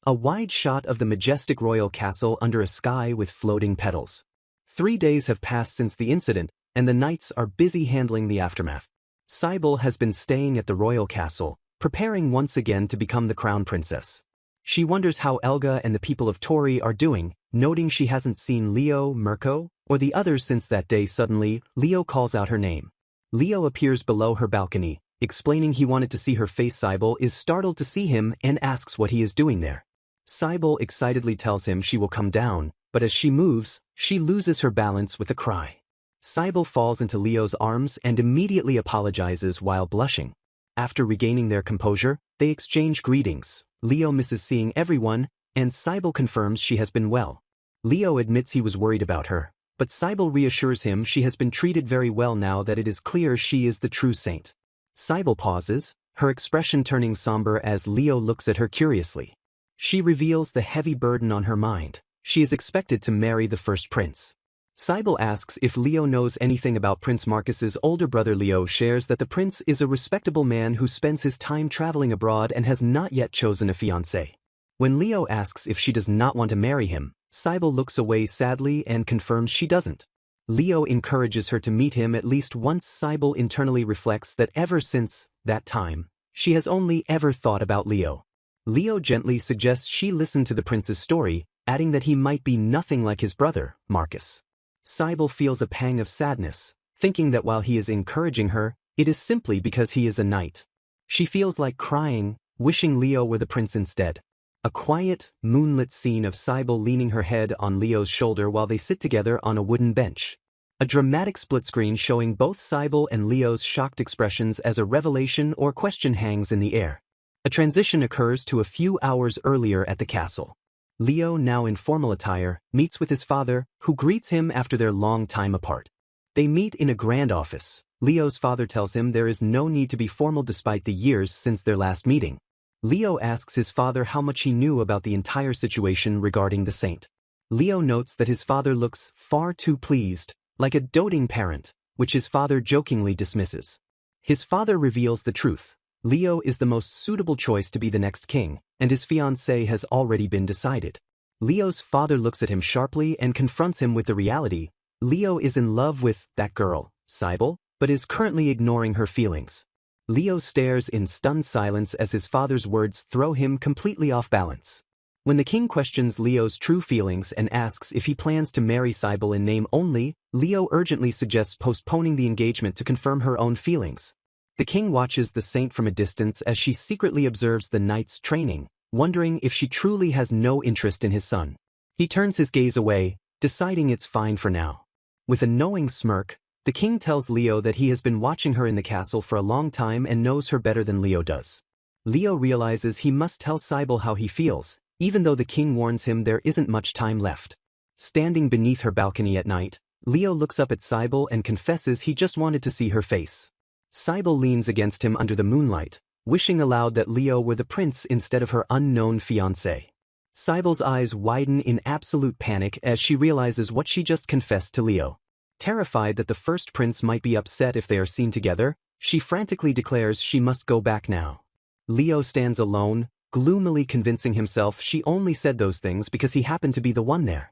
A wide shot of the majestic royal castle under a sky with floating petals. 3 days have passed since the incident, and the knights are busy handling the aftermath. Cybele has been staying at the royal castle, preparing once again to become the crown princess. She wonders how Elga and the people of Tori are doing, noting she hasn't seen Leo, Mirko, or the others since that day. Suddenly, Leo calls out her name. Leo appears below her balcony, explaining he wanted to see her face. Cybele is startled to see him and asks what he is doing there. Cybele excitedly tells him she will come down, but as she moves, she loses her balance with a cry. Cybele falls into Leo's arms and immediately apologizes while blushing. After regaining their composure, they exchange greetings. Leo misses seeing everyone, and Cybele confirms she has been well. Leo admits he was worried about her, but Cybele reassures him she has been treated very well now that it is clear she is the true saint. Cybele pauses, her expression turning somber as Leo looks at her curiously. She reveals the heavy burden on her mind. She is expected to marry the first prince. Cybele asks if Leo knows anything about Prince Marcus's older brother. Leo shares that the prince is a respectable man who spends his time traveling abroad and has not yet chosen a fiancé. When Leo asks if she does not want to marry him, Cybele looks away sadly and confirms she doesn't. Leo encourages her to meet him at least once. Cybele internally reflects that ever since that time, she has only ever thought about Leo. Leo gently suggests she listen to the prince's story, adding that he might be nothing like his brother, Marcus. Cybele feels a pang of sadness, thinking that while he is encouraging her, it is simply because he is a knight. She feels like crying, wishing Leo were the prince instead. A quiet, moonlit scene of Cybele leaning her head on Leo's shoulder while they sit together on a wooden bench. A dramatic split screen showing both Cybele and Leo's shocked expressions as a revelation or question hangs in the air. A transition occurs to a few hours earlier at the castle. Leo, now in formal attire, meets with his father, who greets him after their long time apart. They meet in a grand office. Leo's father tells him there is no need to be formal despite the years since their last meeting. Leo asks his father how much he knew about the entire situation regarding the saint. Leo notes that his father looks far too pleased, like a doting parent, which his father jokingly dismisses. His father reveals the truth. Leo is the most suitable choice to be the next king, and his fiancée has already been decided. Leo's father looks at him sharply and confronts him with the reality. Leo is in love with that girl, Cybele, but is currently ignoring her feelings. Leo stares in stunned silence as his father's words throw him completely off balance. When the king questions Leo's true feelings and asks if he plans to marry Cybele in name only, Leo urgently suggests postponing the engagement to confirm her own feelings. The king watches the saint from a distance as she secretly observes the knight's training, wondering if she truly has no interest in his son. He turns his gaze away, deciding it's fine for now. With a knowing smirk, the king tells Leo that he has been watching her in the castle for a long time and knows her better than Leo does. Leo realizes he must tell Cybele how he feels, even though the king warns him there isn't much time left. Standing beneath her balcony at night, Leo looks up at Cybele and confesses he just wanted to see her face. Cybele leans against him under the moonlight, wishing aloud that Leo were the prince instead of her unknown fiancé. Cybele's eyes widen in absolute panic as she realizes what she just confessed to Leo. Terrified that the first prince might be upset if they are seen together, she frantically declares she must go back now. Leo stands alone, gloomily convincing himself she only said those things because he happened to be the one there.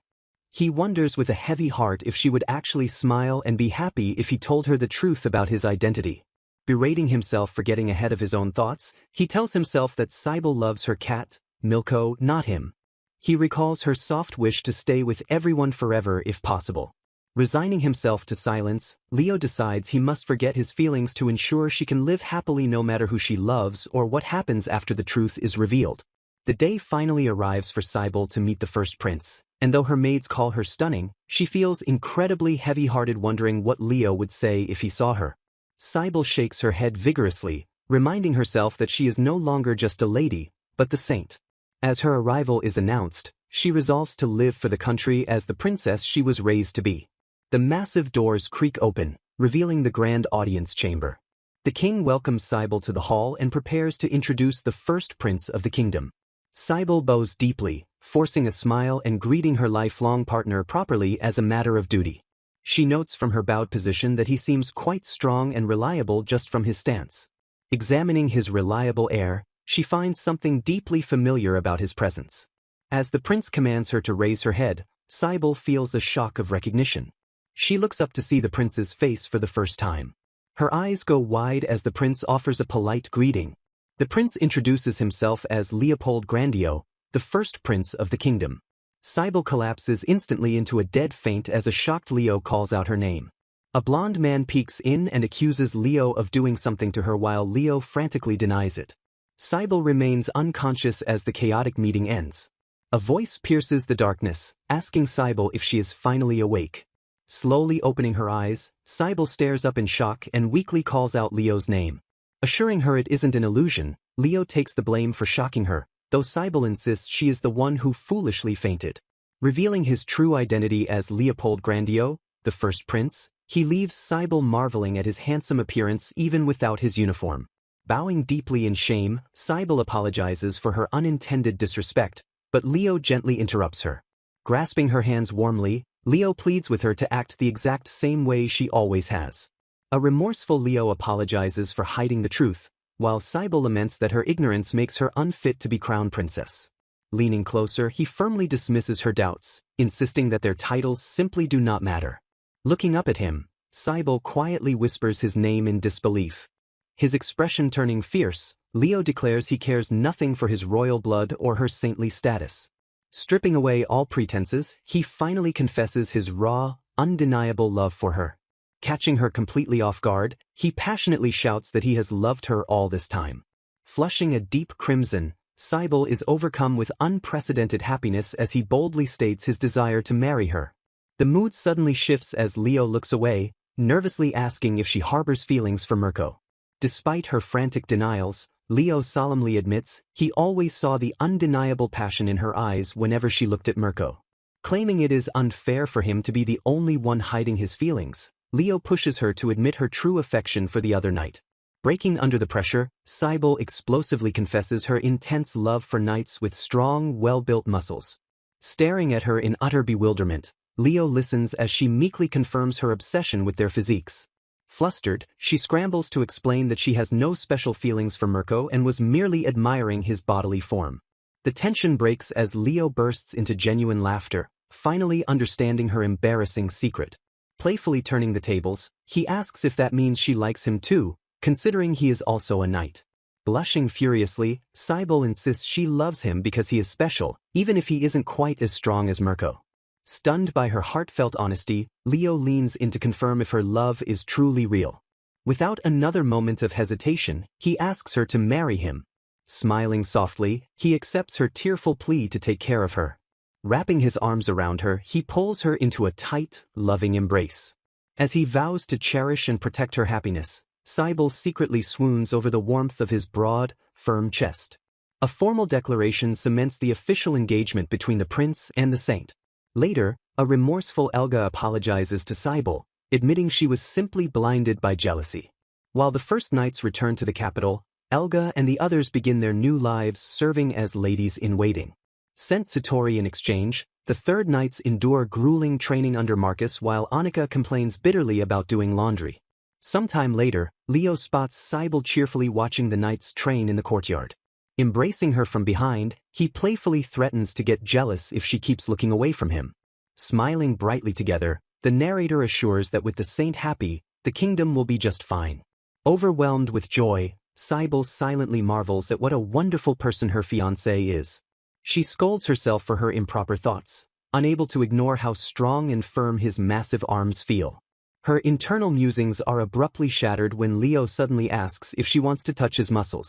He wonders with a heavy heart if she would actually smile and be happy if he told her the truth about his identity. Berating himself for getting ahead of his own thoughts, he tells himself that Cybele loves her cat, Milko, not him. He recalls her soft wish to stay with everyone forever if possible. Resigning himself to silence, Leo decides he must forget his feelings to ensure she can live happily no matter who she loves or what happens after the truth is revealed. The day finally arrives for Cybele to meet the first prince, and though her maids call her stunning, she feels incredibly heavy-hearted wondering what Leo would say if he saw her. Cybele shakes her head vigorously, reminding herself that she is no longer just a lady, but the saint. As her arrival is announced, she resolves to live for the country as the princess she was raised to be. The massive doors creak open, revealing the grand audience chamber. The king welcomes Cybele to the hall and prepares to introduce the first prince of the kingdom. Cybele bows deeply, forcing a smile and greeting her lifelong partner properly as a matter of duty. She notes from her bowed position that he seems quite strong and reliable just from his stance. Examining his reliable air, she finds something deeply familiar about his presence. As the prince commands her to raise her head, Cybele feels a shock of recognition. She looks up to see the prince's face for the first time. Her eyes go wide as the prince offers a polite greeting. The prince introduces himself as Leopold Grandio, the first prince of the kingdom. Cybele collapses instantly into a dead faint as a shocked Leo calls out her name. A blonde man peeks in and accuses Leo of doing something to her while Leo frantically denies it. Cybele remains unconscious as the chaotic meeting ends. A voice pierces the darkness, asking Cybele if she is finally awake. Slowly opening her eyes, Cybele stares up in shock and weakly calls out Leo's name. Assuring her it isn't an illusion, Leo takes the blame for shocking her, though Cybele insists she is the one who foolishly fainted. Revealing his true identity as Leopold Grandio, the first prince, he leaves Cybele marveling at his handsome appearance even without his uniform. Bowing deeply in shame, Cybele apologizes for her unintended disrespect, but Leo gently interrupts her. Grasping her hands warmly, Leo pleads with her to act the exact same way she always has. A remorseful Leo apologizes for hiding the truth, while Cybele laments that her ignorance makes her unfit to be crown princess. Leaning closer, he firmly dismisses her doubts, insisting that their titles simply do not matter. Looking up at him, Cybele quietly whispers his name in disbelief. His expression turning fierce, Leo declares he cares nothing for his royal blood or her saintly status. Stripping away all pretenses, he finally confesses his raw, undeniable love for her. Catching her completely off guard, he passionately shouts that he has loved her all this time. Flushing a deep crimson, Cybele is overcome with unprecedented happiness as he boldly states his desire to marry her. The mood suddenly shifts as Leo looks away, nervously asking if she harbors feelings for Mirko. Despite her frantic denials, Leo solemnly admits he always saw the undeniable passion in her eyes whenever she looked at Mirko. Claiming it is unfair for him to be the only one hiding his feelings, Leo pushes her to admit her true affection for the other knight. Breaking under the pressure, Cybele explosively confesses her intense love for knights with strong, well-built muscles. Staring at her in utter bewilderment, Leo listens as she meekly confirms her obsession with their physiques. Flustered, she scrambles to explain that she has no special feelings for Mirko and was merely admiring his bodily form. The tension breaks as Leo bursts into genuine laughter, finally understanding her embarrassing secret. Playfully turning the tables, he asks if that means she likes him too, considering he is also a knight. Blushing furiously, Cybele insists she loves him because he is special, even if he isn't quite as strong as Mirko. Stunned by her heartfelt honesty, Leo leans in to confirm if her love is truly real. Without another moment of hesitation, he asks her to marry him. Smiling softly, he accepts her tearful plea to take care of her. Wrapping his arms around her, he pulls her into a tight, loving embrace. As he vows to cherish and protect her happiness, Cybele secretly swoons over the warmth of his broad, firm chest. A formal declaration cements the official engagement between the prince and the saint. Later, a remorseful Elga apologizes to Cybele, admitting she was simply blinded by jealousy. While the first knights return to the capital, Elga and the others begin their new lives serving as ladies-in-waiting. Sent to Tori in exchange, the third knights endure grueling training under Marcus while Annika complains bitterly about doing laundry. Sometime later, Leo spots Cybele cheerfully watching the knights train in the courtyard. Embracing her from behind, he playfully threatens to get jealous if she keeps looking away from him. Smiling brightly together, the narrator assures that with the saint happy, the kingdom will be just fine. Overwhelmed with joy, Cybele silently marvels at what a wonderful person her fiancé is. She scolds herself for her improper thoughts, unable to ignore how strong and firm his massive arms feel. Her internal musings are abruptly shattered when Leo suddenly asks if she wants to touch his muscles.